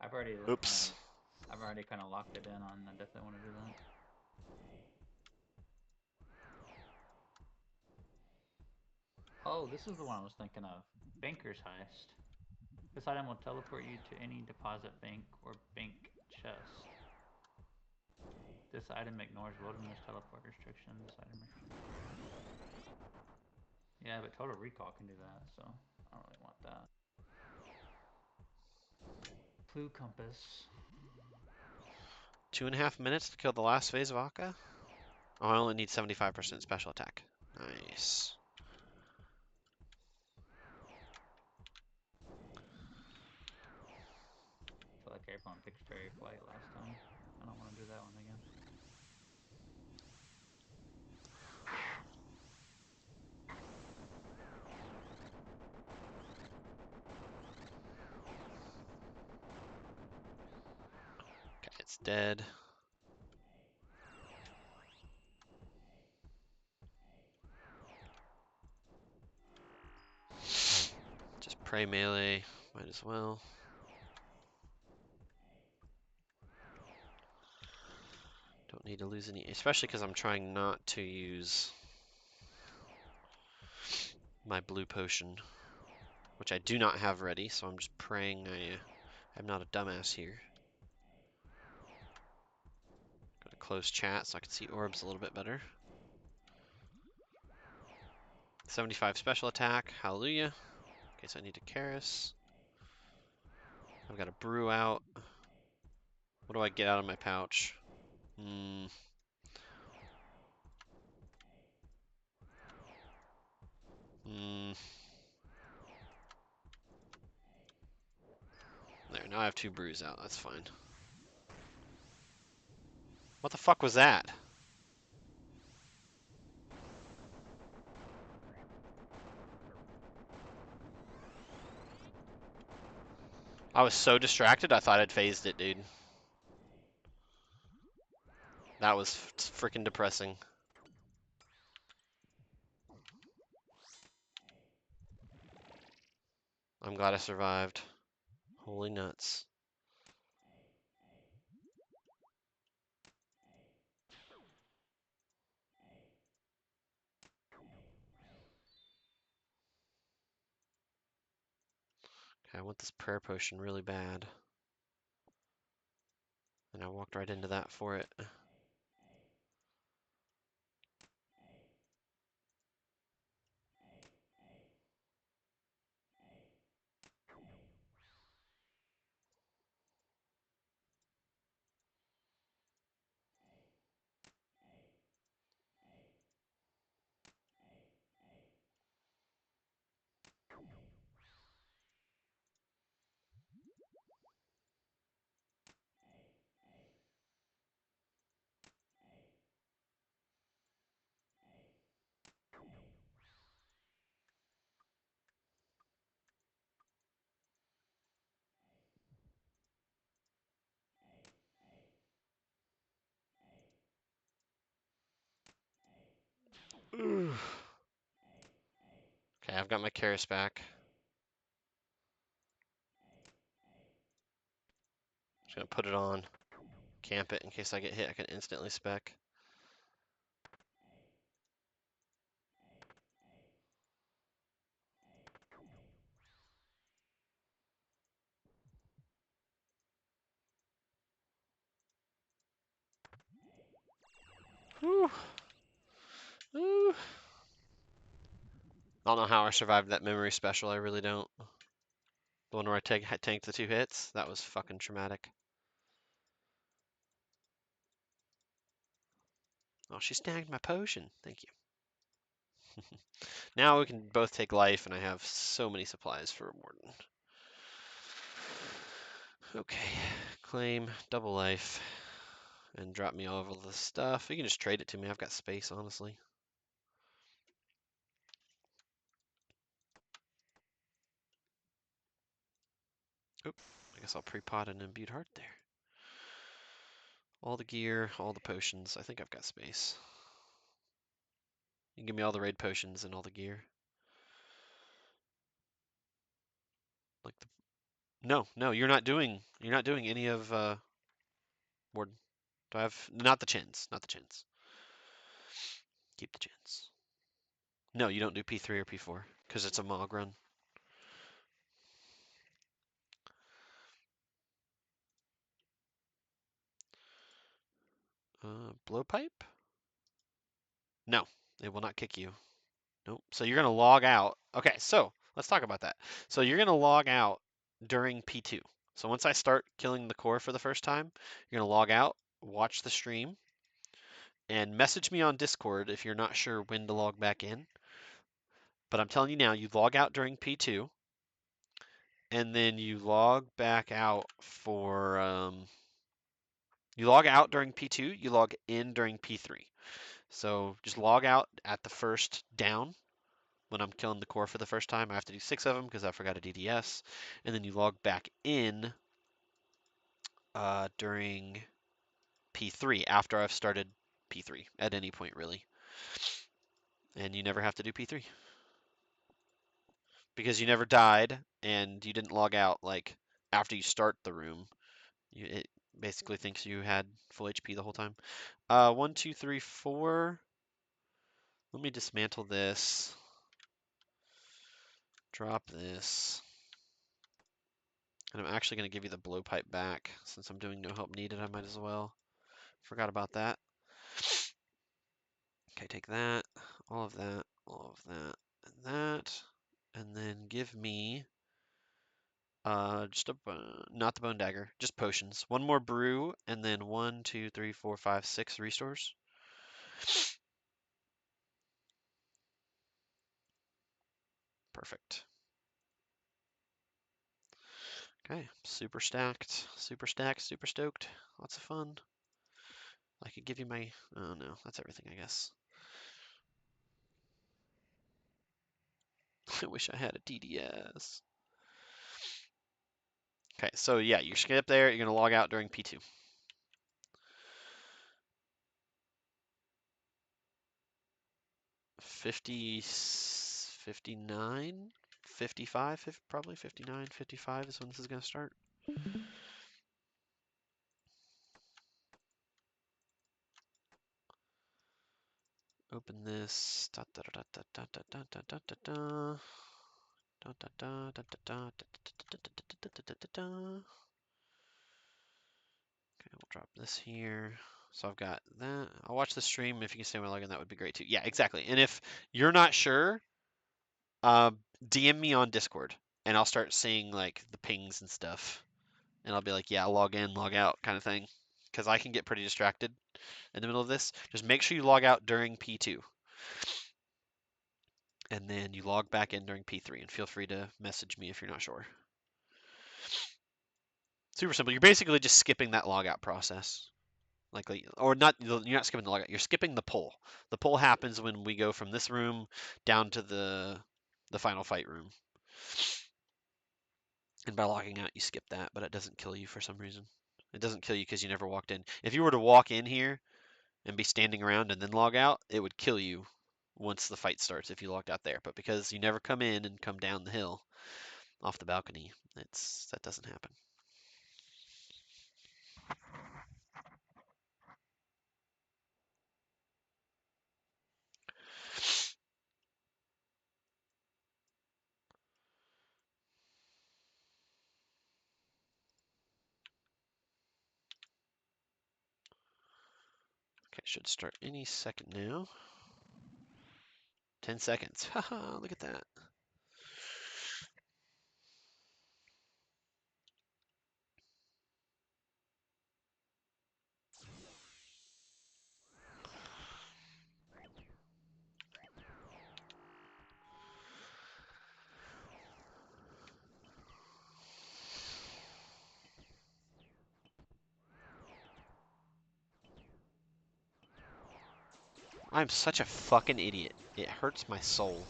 I've already Oops. kind of locked it in on. I definitely want to do that. Oh, this is the one I was thinking of. Banker's Heist. This item will teleport you to any deposit bank or bank chest. This item ignores wilderness teleport restrictions. Yeah, but Total Recall can do that, so I don't really want that. Clue Compass. 2.5 minutes to kill the last phase of Akka? Oh, I only need 75% special attack. Nice. Okay, everyone picked Fairy Flight last time. I don't want to do that one again. Okay, it's dead. Just pray melee. Might as well. Don't need to lose any, especially because I'm trying not to use my blue potion, which I do not have ready, so I'm just praying I'm not a dumbass here. Gotta close chat so I can see orbs a little bit better. 75 special attack, hallelujah. In case I need to Karis. I've got a brew out. What do I get out of my pouch? There, now I have 2 brews out, that's fine. What the fuck was that? I was so distracted, I thought I'd phased it, dude. That was freaking depressing. I'm glad I survived. Holy nuts. Okay, I want this prayer potion really bad. And I walked right into that for it. Okay, I've got my Karis back. Just gonna put it on, camp it in case I get hit. I can instantly spec. Whew. Whew. I don't know how I survived that memory special. I really don't. The one where I tanked the 2 hits. That was fucking traumatic. Oh, she snagged my potion. Thank you. Now we can both take life, and I have so many supplies for a warden. Okay, claim double life, and drop me all of the stuff. You can just trade it to me. I've got space, honestly. Oop, I guess I'll pre-pot an imbued heart there. All the gear, all the potions. I think I've got space. You can give me all the raid potions and all the gear. Like the No, you're not doing any of Warden. Do I have not the chins, not the chins. Keep the chins. No, you don't do P3 or P4 because it's a Mog run. Blowpipe? No, it will not kick you. Nope. So you're gonna log out. Okay, so let's talk about that. So you're gonna log out during P2. So once I start killing the core for the first time, you're gonna log out, watch the stream, and message me on Discord if you're not sure when to log back in. But I'm telling you now, you log out during P2, and then you log back out for you log out during P2, you log in during P3. So just log out at the first down when I'm killing the core for the first time. I have to do 6 of them because I forgot a DDS, and then you log back in during P3 after I've started P3 at any point really, and you never have to do P3 because you never died and you didn't log out like after you start the room. It basically thinks you had full HP the whole time. 1, 2, 3, 4. Let me dismantle this. Drop this. And I'm actually going to give you the blowpipe back. Since I'm doing no help needed, I might as well. Forgot about that. Okay, take that, all of that, all of that, and that. And then give me just a not the bone dagger, just potions. One more brew, and then 1, 2, 3, 4, 5, 6 restores. Perfect. Okay, super stacked, super stacked, super stoked. Lots of fun. I could give you my, oh no, that's everything, I guess. I wish I had a DDS. Okay, so yeah, you skip there, you're gonna log out during P2. 50, 59, 55, probably 59, 55 is when this is gonna start. Open this. Da, da, da, da, da, da, da, da, da, da, da. Da, da, da, da, da, da, da. Okay, we'll drop this here. So I've got that. I'll watch the stream. If you can stay on my login, that would be great too. Yeah, exactly. And if you're not sure, DM me on Discord, and I'll start seeing like the pings and stuff, and I'll be like, yeah, log in, log out, kind of thing, because I can get pretty distracted in the middle of this. Just make sure you log out during P2. And then you log back in during P3, and feel free to message me if you're not sure. Super simple. You're basically just skipping that logout process. Or not, you're not skipping the logout, you're skipping the pull. The pull happens when we go from this room down to the final fight room. And by logging out, you skip that, but it doesn't kill you for some reason. It doesn't kill you because you never walked in. If you were to walk in here and be standing around and then log out, it would kill you once the fight starts if you logged out there. But because you never come in and come down the hill off the balcony, that doesn't happen. Okay, should start any second now. 10 seconds. Haha, look at that. I'm such a fucking idiot. It hurts my soul.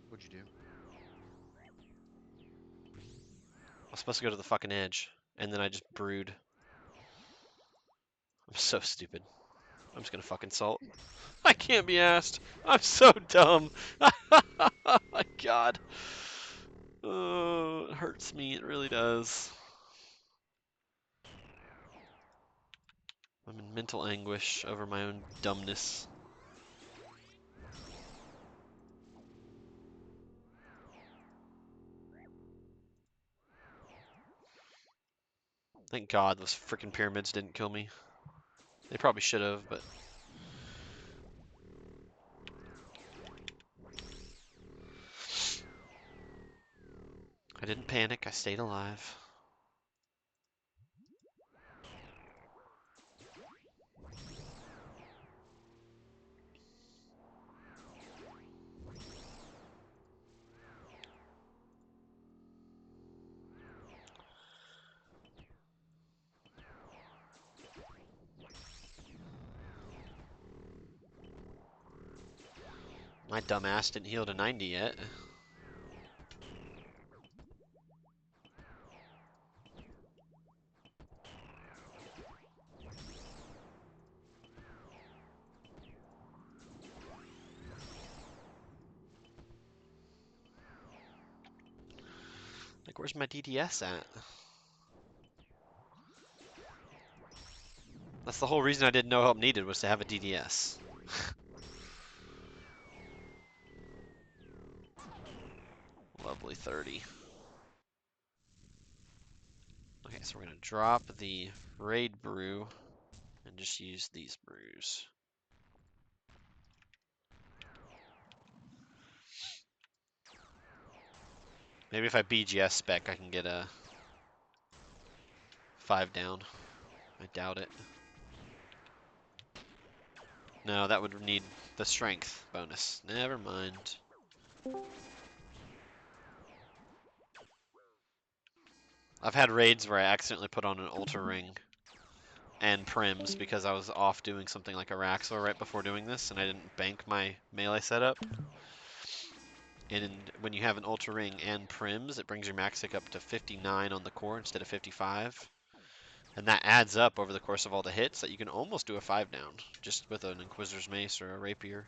What'd you do? I was supposed to go to the fucking edge, and then I just brewed. I'm so stupid. I'm just gonna fucking salt. I can't be asked. I'm so dumb. Oh my god. Oh, it hurts me. It really does. I'm in mental anguish over my own dumbness. Thank God those freaking pyramids didn't kill me. They probably should have, but I didn't panic. I stayed alive. My dumbass didn't heal to 90 yet. Like, where's my DDS at? That's the whole reason I did no help needed, was to have a DDS. Lovely 30. Okay, so we're gonna drop the raid brew and just use these brews. Maybe if I BGS spec, I can get a 5 down. I doubt it. No, that would need the strength bonus. Never mind. I've had raids where I accidentally put on an Ultra Ring and Prims because I was off doing something like a Raxor right before doing this, and I didn't bank my melee setup. And when you have an Ultra Ring and Prims, it brings your max tick up to 59 on the core instead of 55. And that adds up over the course of all the hits that you can almost do a 5 down just with an Inquisitor's Mace or a Rapier.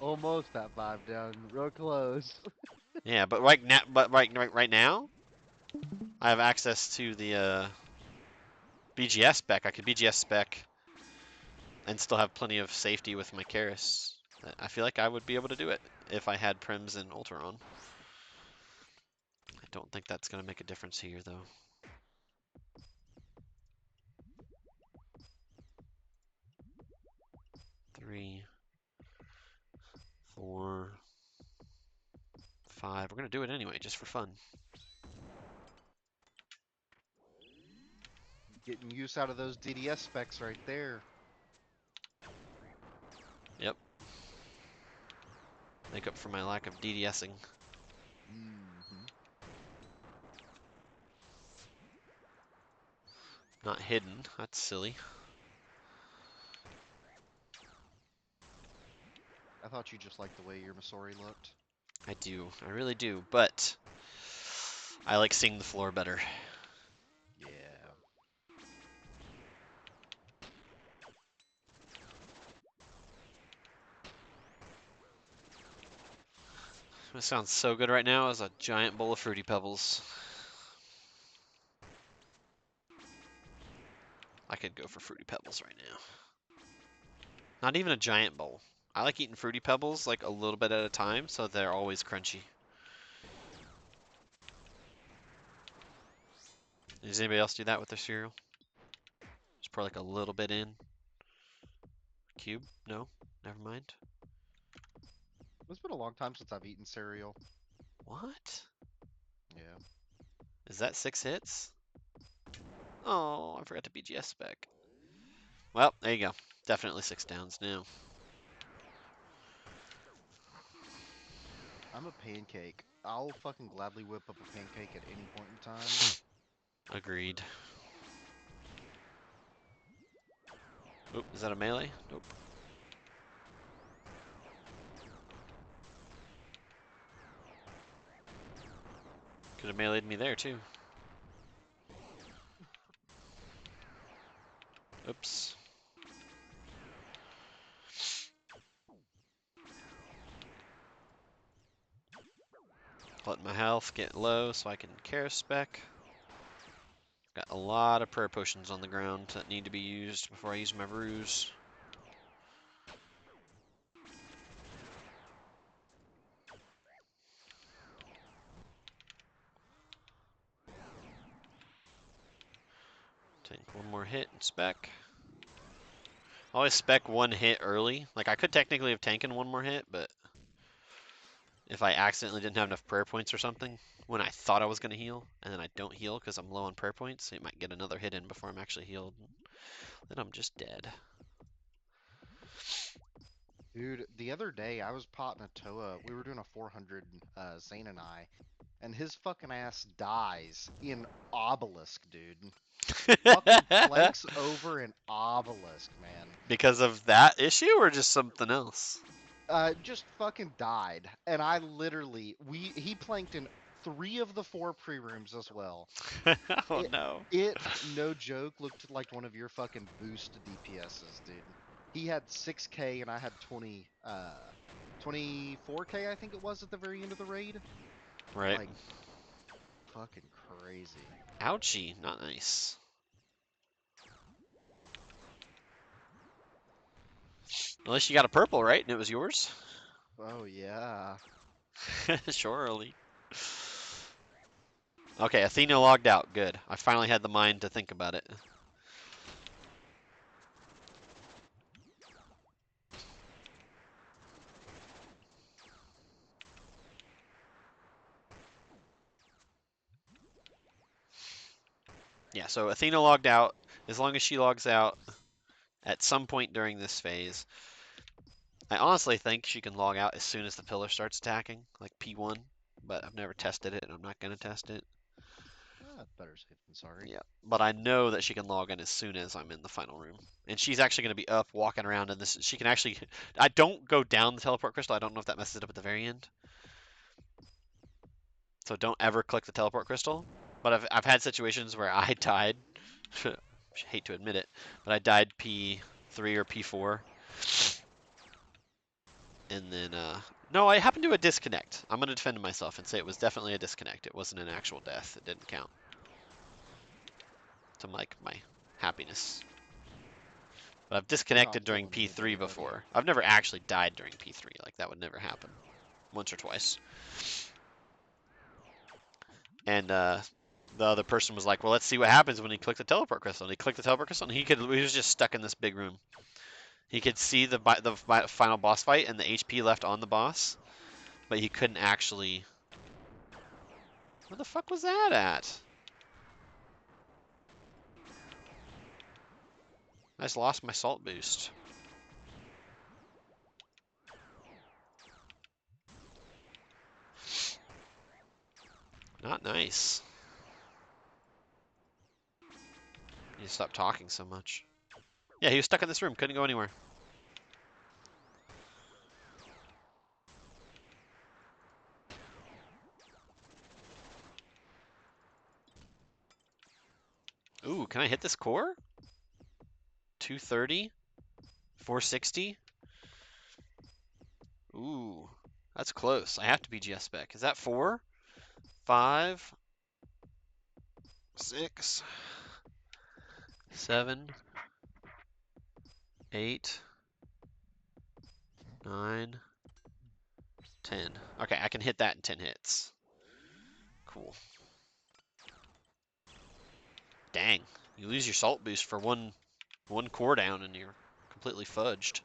Almost that 5 down, real close. Yeah, but right now, I have access to the BGS spec. I could BGS spec and still have plenty of safety with my Karis. I feel like I would be able to do it if I had Prims and Ultra on. I don't think that's going to make a difference here, though. Three, 4, 5. We're going to do it anyway, just for fun. Getting use out of those DDS specs right there. Yep. Make up for my lack of DDSing. Mm-hmm. Not hidden. That's silly. I thought you just liked the way your Masori looked. I do. I really do. But I like seeing the floor better. Yeah. What sounds so good right now is a giant bowl of Fruity Pebbles. I could go for Fruity Pebbles right now. Not even a giant bowl. I like eating Fruity Pebbles like a little bit at a time, so they're always crunchy. Does anybody else do that with their cereal? Just pour like a little bit in. Cube? No? Never mind. It's been a long time since I've eaten cereal. What? Yeah. Is that 6 hits? Oh, I forgot to BGS spec. Well, there you go. Definitely 6 downs now. I'm a pancake. I'll fucking gladly whip up a pancake at any point in time. Agreed. Oop, is that a melee? Nope. Could have meleeed me there too. Oops. Let my health get low so I can care spec. Got a lot of prayer potions on the ground that need to be used before I use my ruse. Take one more hit and spec. Always spec one hit early. Like, I could technically have taken one more hit, but if I accidentally didn't have enough prayer points or something when I thought I was going to heal, and then I don't heal because I'm low on prayer points, it might get another hit in before I'm actually healed. Then I'm just dead. Dude, the other day I was potting a Toa. We were doing a 400, Zane and I, and his fucking ass dies in Obelisk, dude. Fucking flanks over an Obelisk, man. Because of that issue or just something else? just fucking died, and I literally he planked in 3 of the 4 pre-rooms as well. Oh It no. it no joke looked like one of your fucking boost DPSs, dude. He had 6K and I had 24K I think it was at the very end of the raid. Right. Like fucking crazy. Ouchie. Not nice. At least you got a purple, right? And it was yours? Oh yeah. Surely. Okay, Athena logged out. Good. I finally had the mind to think about it. Yeah, so Athena logged out. As long as she logs out at some point during this phase, I honestly think she can log out as soon as the pillar starts attacking, like P1, but I've never tested it and I'm not going to test it. Better safe than sorry. Yeah, but I know that she can log in as soon as I'm in the final room. And she's actually going to be up walking around, and this she can actually I don't go down the teleport crystal. I don't know if that messes it up at the very end. So don't ever click the teleport crystal. But I've had situations where I died. Hate to admit it, but I died P3 or P4, and then no, I happened to a disconnect. I'm gonna defend myself and say it was definitely a disconnect. It wasn't an actual death. It didn't count to like my happiness. But I've We're not disconnected during fooling P3 anybody, buddy. before. I've never actually died during P3. Like that would never happen. Once or twice. And the other person was like, "Well, let's see what happens when he clicked the teleport crystal." And he clicked the teleport crystal, and he was just stuck in this big room. He could see the final boss fight and the HP left on the boss, but he couldn't actually. Where the fuck was that at? I just lost my salt boost. Not nice. You stop talking so much. Yeah, he was stuck in this room, couldn't go anywhere. Ooh, can I hit this core? 230? 460? Ooh, that's close. I have to be GS spec. Is that 4? 5? 6? 7? 8? 9? 10. Okay, I can hit that in 10 hits. Cool. Dang, you lose your salt boost for one core down and you're completely fudged.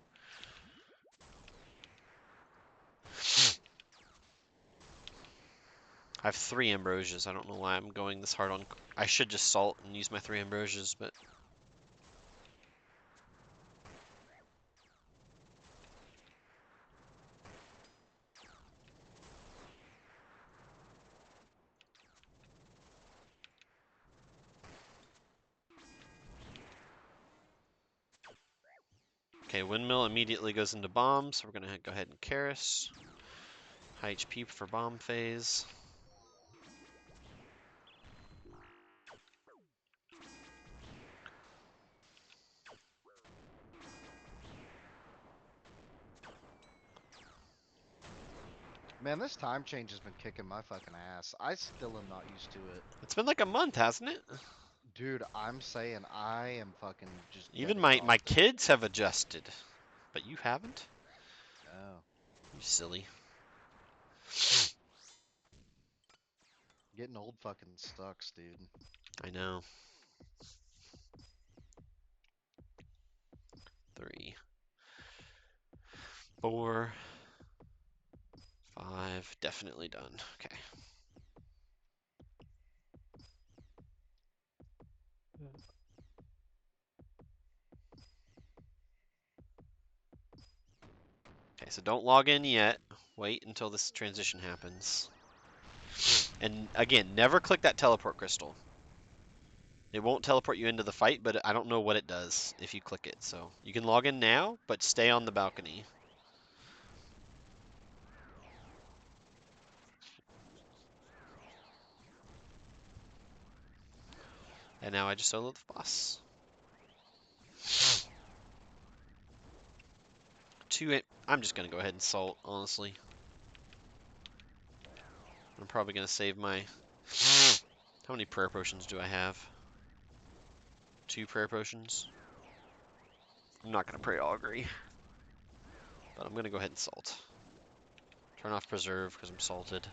I have 3 ambrosias. I don't know why I'm going this hard on. I should just salt and use my 3 ambrosias, but okay. Windmill immediately goes into bomb, so we're gonna go ahead and Karis. High HP for bomb phase. Man, this time change has been kicking my fucking ass. I still am not used to it. It's been like a month, hasn't it? Dude, I'm saying I am fucking just dead Even my exhausted. kids have adjusted, but you haven't? Oh. You silly. Getting old fucking sucks, dude. I know. 3, 4, 5, definitely done. Okay. Okay, so don't log in yet. Wait until this transition happens. And again, never click that teleport crystal. It won't teleport you into the fight, but I don't know what it does if you click it. So you can log in now, but stay on the balcony. And now I just solo the boss. I'm just gonna go ahead and salt, honestly. I'm probably gonna save my. How many prayer potions do I have? 2 prayer potions. I'm not gonna pray augury, but I'm gonna go ahead and salt. Turn off preserve because I'm salted.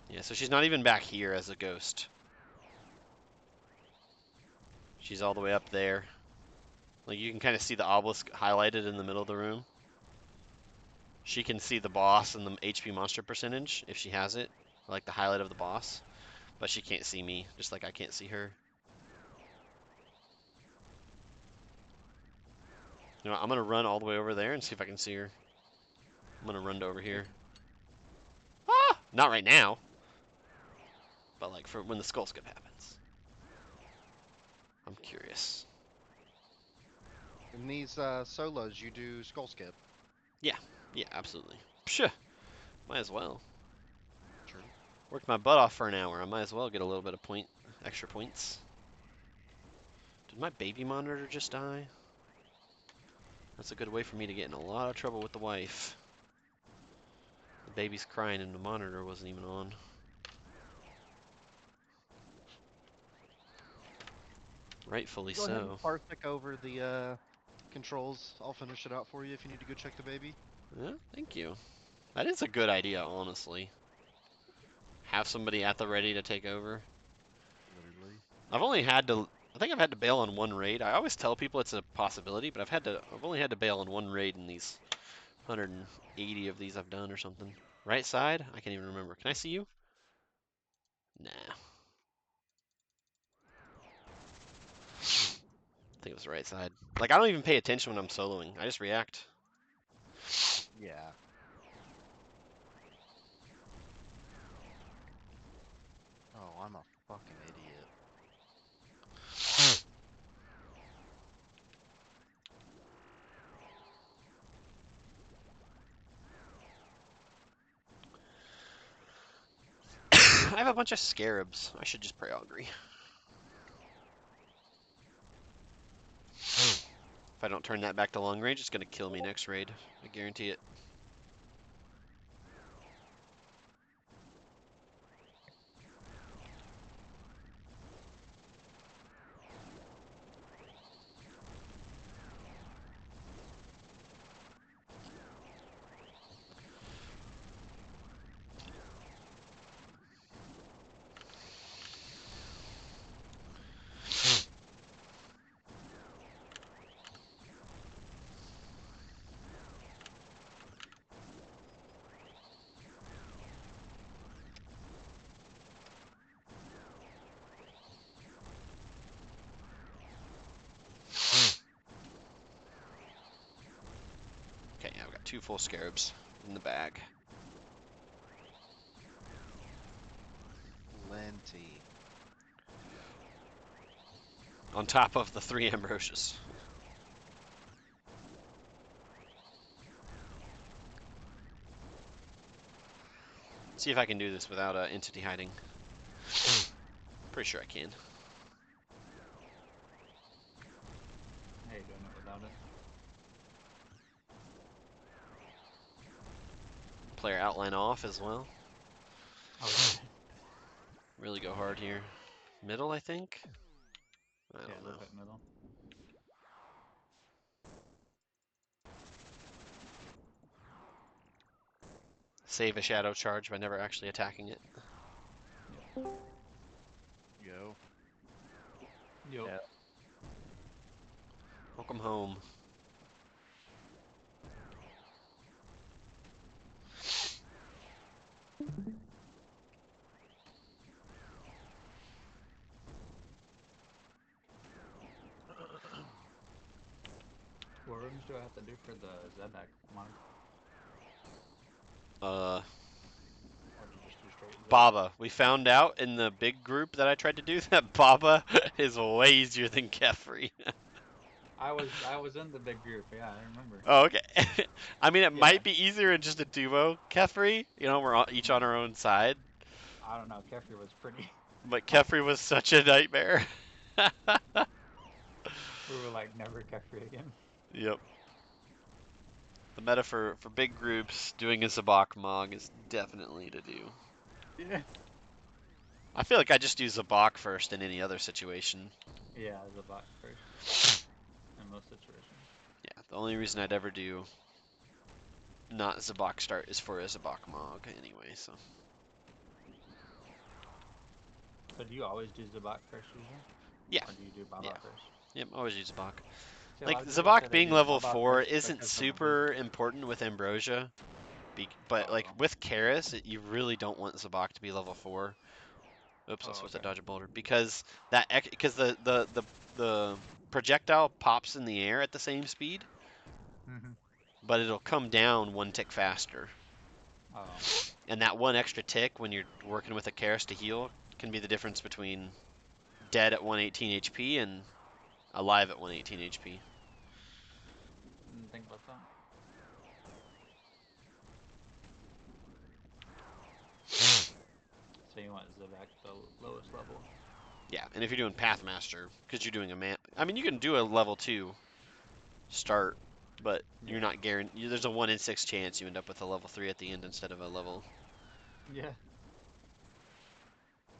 Yeah, so she's not even back here as a ghost. She's all the way up there. Like you can kind of see the obelisk highlighted in the middle of the room. She can see the boss and the HP monster percentage if she has it, like the highlight of the boss, but she can't see me, just like I can't see her. You know what, I'm gonna run all the way over there and see if I can see her. I'm gonna run to over here. Ah! Not right now, but like for when the skull skip happens. I'm curious. In these solos, you do skull skip. Yeah, absolutely. Pshh, might as well. True. Worked my butt off for an hour. I might as well get a little bit of extra points. Did my baby monitor just die? That's a good way for me to get in a lot of trouble with the wife. The baby's crying and the monitor wasn't even on. Rightfully Go ahead and so. Parsec over the controls. I'll finish it out for you if you need to go check the baby. Yeah, thank you. That is a good idea, honestly. Have somebody at the ready to take over. Literally. I think I've had to bail on 1 raid. I always tell people it's a possibility, but I've only had to bail on 1 raid in these 180 of these I've done or something. Right side? I can't even remember. Can I see you? Nah. I think it was the right side. Like, I don't even pay attention when I'm soloing. I just react. Yeah. Oh, I'm a fucking idiot. I have a bunch of scarabs. I should just pray augury. If I don't turn that back to long range, it's going to kill me next raid. I guarantee it. Okay, I've got 2 full scarabs in the bag. Plenty. On top of the 3 ambrosias. See if I can do this without entity hiding. Pretty sure I can. How you doing it without it? Player outline off as well. Oh shit. Really go hard here. Middle, I think? I Yeah, don't look know. at middle. Save a shadow charge by never actually attacking it. Yo. Yep. Yeah. Welcome home. What rooms do I have to do for the Zebak mod? Uh, Or do you just do straight Zebak? Baba. We found out in the big group that I tried to do that Baba is way easier than kephri. I was in the big group. Yeah, I remember. Oh, okay. I mean, it Yeah. might be easier in just a duo kephri. We're all, each on Mm, our own side. I don't know. Kephri was pretty But tough. kephri was such a nightmare. We were like never Kephri again. Yep. The meta for big groups, doing a Zabak Mog is definitely to do. Yeah. I feel like I just do Zabak first in any other situation. Yeah, the bot first in most situations. Yeah, the only reason I'd ever do not Zabak start is for a Zabak Mog anyway, so. So do you always do the bot first usually, Yeah, or do you do Baba yeah. first? Yep, always use Zabak. See, a lot Like, of people say Zabak they being do level Baba 4 first isn't because of the boost. super important with Ambrosia, but like Oh. with Karis, you really don't want Zabak to be level 4. Oops, I was Oh, supposed to okay. dodge a boulder because because the projectile pops in the air at the same speed, Mhm. but it'll come down one tick faster. Oh. And that one extra tick when you're working with a Karis to heal can be the difference between dead at 118 HP and alive at 118 HP. Didn't think about that. So you want Zivak the lowest level? Yeah, and if you're doing Pathmaster, because you're doing a man, I mean, you can do a level 2 start, but you're Yeah. not guaranteed. There's a 1 in 6 chance you end up with a level 3 at the end instead of a level. Yeah.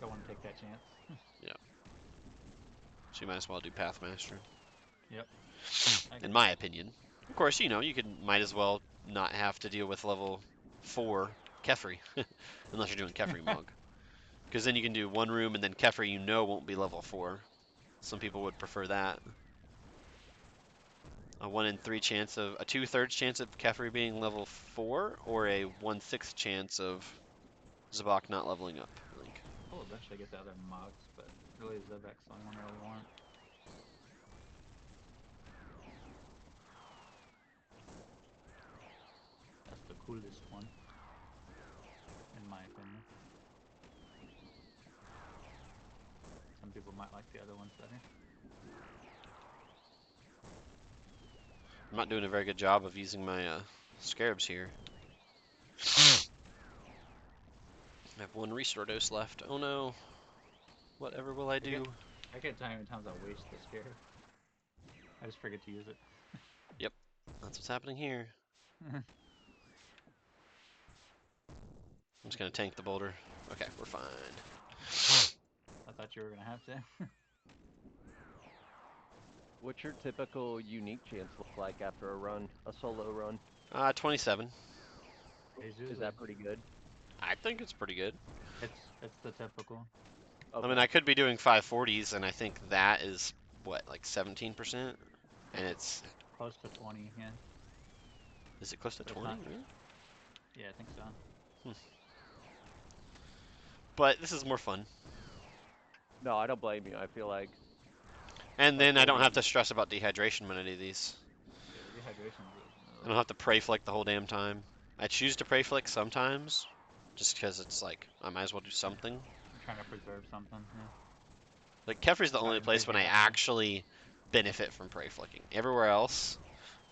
Don't want to take that chance. Yeah, so you might as well do Pathmaster, Yep. I in get my that. opinion. Of course, might as well not have to deal with level 4 Kephri, unless you're doing Kephri Mog. Because then you can do one room and then Kephri won't be level 4. Some people would prefer that. A 1 in 3 chance of, a 2/3 chance of Kephri being level 4, or a 1/6 chance of Zabak not leveling up. Like, We'll eventually get the other mogs, but really Zivak's the only one I really want. That's the coolest one, in my opinion. Some people might like the other ones better. I'm not doing a very good job of using my scarabs here. I have one restore dose left. Oh no. Whatever will I I get do? I get how many times I waste the scarab. I just forget to use it. Yep, that's what's happening here. I'm just gonna tank the boulder. Okay, we're fine. I thought you were gonna have to. What's your typical unique chance look like after a run, a solo run? 27. It's Is usually that pretty good? I think it's pretty good. it's the typical. I mean, Okay. I could be doing 540s, and I think that is what, like 17%? And it's, Close to 20, yeah. is it close to But it's 20? not. Really? Yeah, I think so. Hmm. But this is more fun. No, I don't blame you. I feel And like then I don't have 40. to stress about dehydration when I do these. Yeah, the dehydration's I don't have to pray flick the whole damn time. I choose to pray flick sometimes, just because it's like, I might as well do something. I'm trying to preserve something. Yeah. Like, Kefri's the only Having place when busy I hydro. actually benefit from prey flicking. Everywhere else,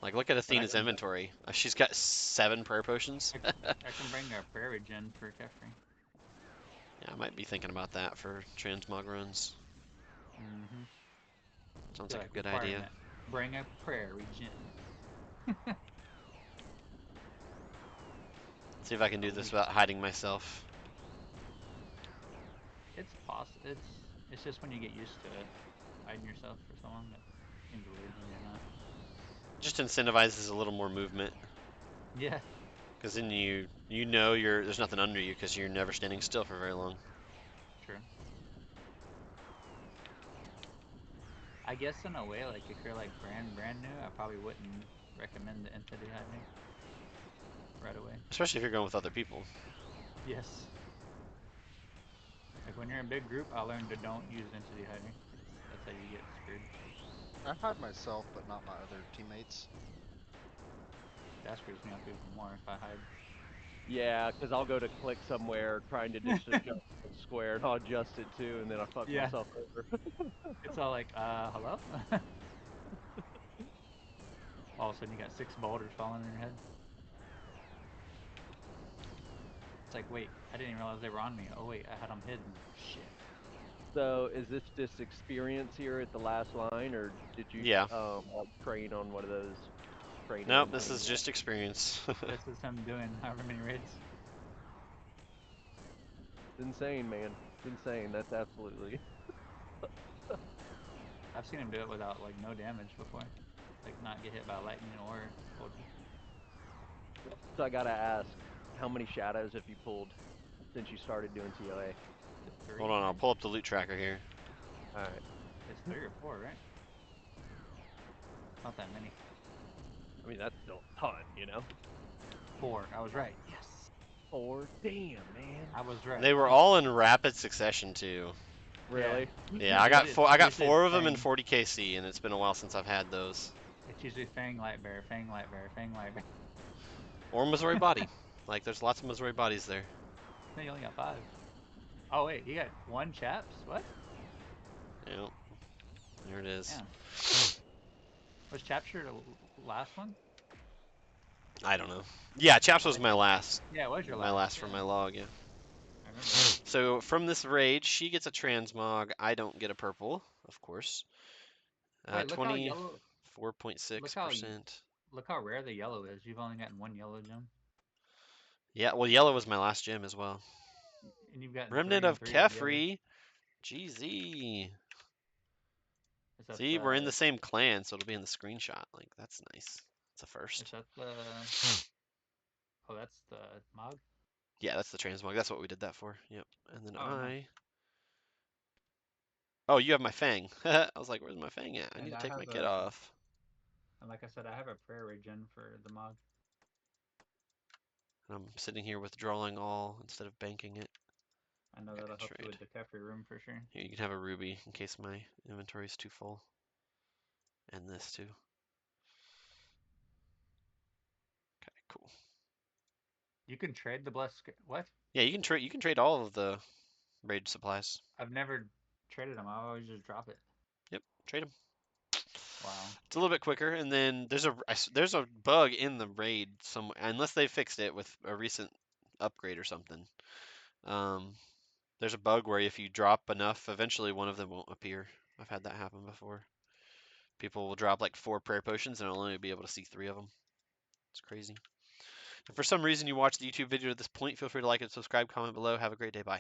like, look at But I Athena's can inventory. She's got 7 prayer potions. I can bring a prairie gen for Kefri. Yeah, I might be thinking about that for transmog runs. Mm-hmm. Sounds Be like a like good idea. requirement. Bring a prairie gen. See if I can do Oh, this without hiding myself. it's possible. It's just when you get used to it, hiding yourself for so long that seems weird when you're not. Just incentivizes a little more movement, Yeah, because then there's nothing under you because you're never standing still for very long. true. I guess in a way, like if you're like brand new, I probably wouldn't recommend the entity hiding right away. Especially if you're going with other people. Yes. Like when you're in a big group, I learned to don't use entity hiding. That's how you get screwed. I hide myself, but not my other teammates. That screws me up even more if I hide. Yeah, because I'll go to click somewhere trying to just adjust the square and I'll adjust it too, and then I fuck Yeah. myself over. It's all like, hello? All of a sudden, you got 6 boulders falling on your head. It's like, wait, I didn't even realize they were on me. Oh wait, I had them hidden. Shit. So is this just experience here at the last line, or did you Yeah. like train on one of those training Nope, this is things? just experience. This is him doing however many raids. It's insane, man. It's insane. That's absolutely. I've seen him do it without like no damage before, like not get hit by lightning or torches. So I gotta ask, how many shadows have you pulled since you started doing COA? Is it 3? Hold on, I'll Right? pull up the loot tracker here. All right. It's 3 or 4, right? Not that many. I mean, that's still a ton, you know. 4. I was right. Yes. 4. Damn, man. I was right. They were all in rapid succession too. Really? Yeah, I got Usually- four. I got usually 4 it's of them in Fang. 40 KC, and it's been a while since I've had those. It's usually Fang, Light Bear, Fang, Light Bear, Fang, Light Bear. Or Missouri body. Like, there's lots of Missouri bodies there. No, you only got 5. Oh wait, you got 1 chaps? What? Yep. There it is. Yeah. Was chaps your last one? I don't know. Yeah, Chaps was my last. Yeah, it was your My last yeah. for my log, yeah. I remember. So from this raid, she gets a transmog. I don't get a purple, of course. Wait, look how yellow. 24.6%. Look how rare the yellow is. You've only gotten 1 yellow gem, Yeah, well, yellow was my last gem as well. and you've gotten Remnant 3 and of 3 of the other. Kephri. GZ. Is that See, we're in the same clan, so it'll be in the screenshot. Like, that's nice. It's a Is first. that the? Oh, that's the mog. Yeah, that's the transmog. That's what we did that for. Yep. And then Oh, nice. Oh, you have my fang. I was like, where's my fang at? I need And to I take my have kit off. And like I said, I have a prayer regen for the mog. And I'm sitting here withdrawing all instead of banking it. I know Okay, that'll help you trade. with the kephri room for sure. Here, you can have a ruby in case my inventory is too full. And this too. Okay, cool. You can trade the blessed. What? Yeah, you can trade all of the raid supplies. I've never traded them. I always just drop it. Yep, trade them. Wow. It's a little bit quicker, and then there's a bug in the raid somewhere, unless they fixed it with a recent upgrade or something. There's a bug where if you drop enough, eventually one of them won't appear. I've had that happen before. People will drop like 4 prayer potions and I'll only be able to see 3 of them. It's crazy. If for some reason you watch the YouTube video at this point, feel free to like and subscribe, comment below. Have a great day. Bye.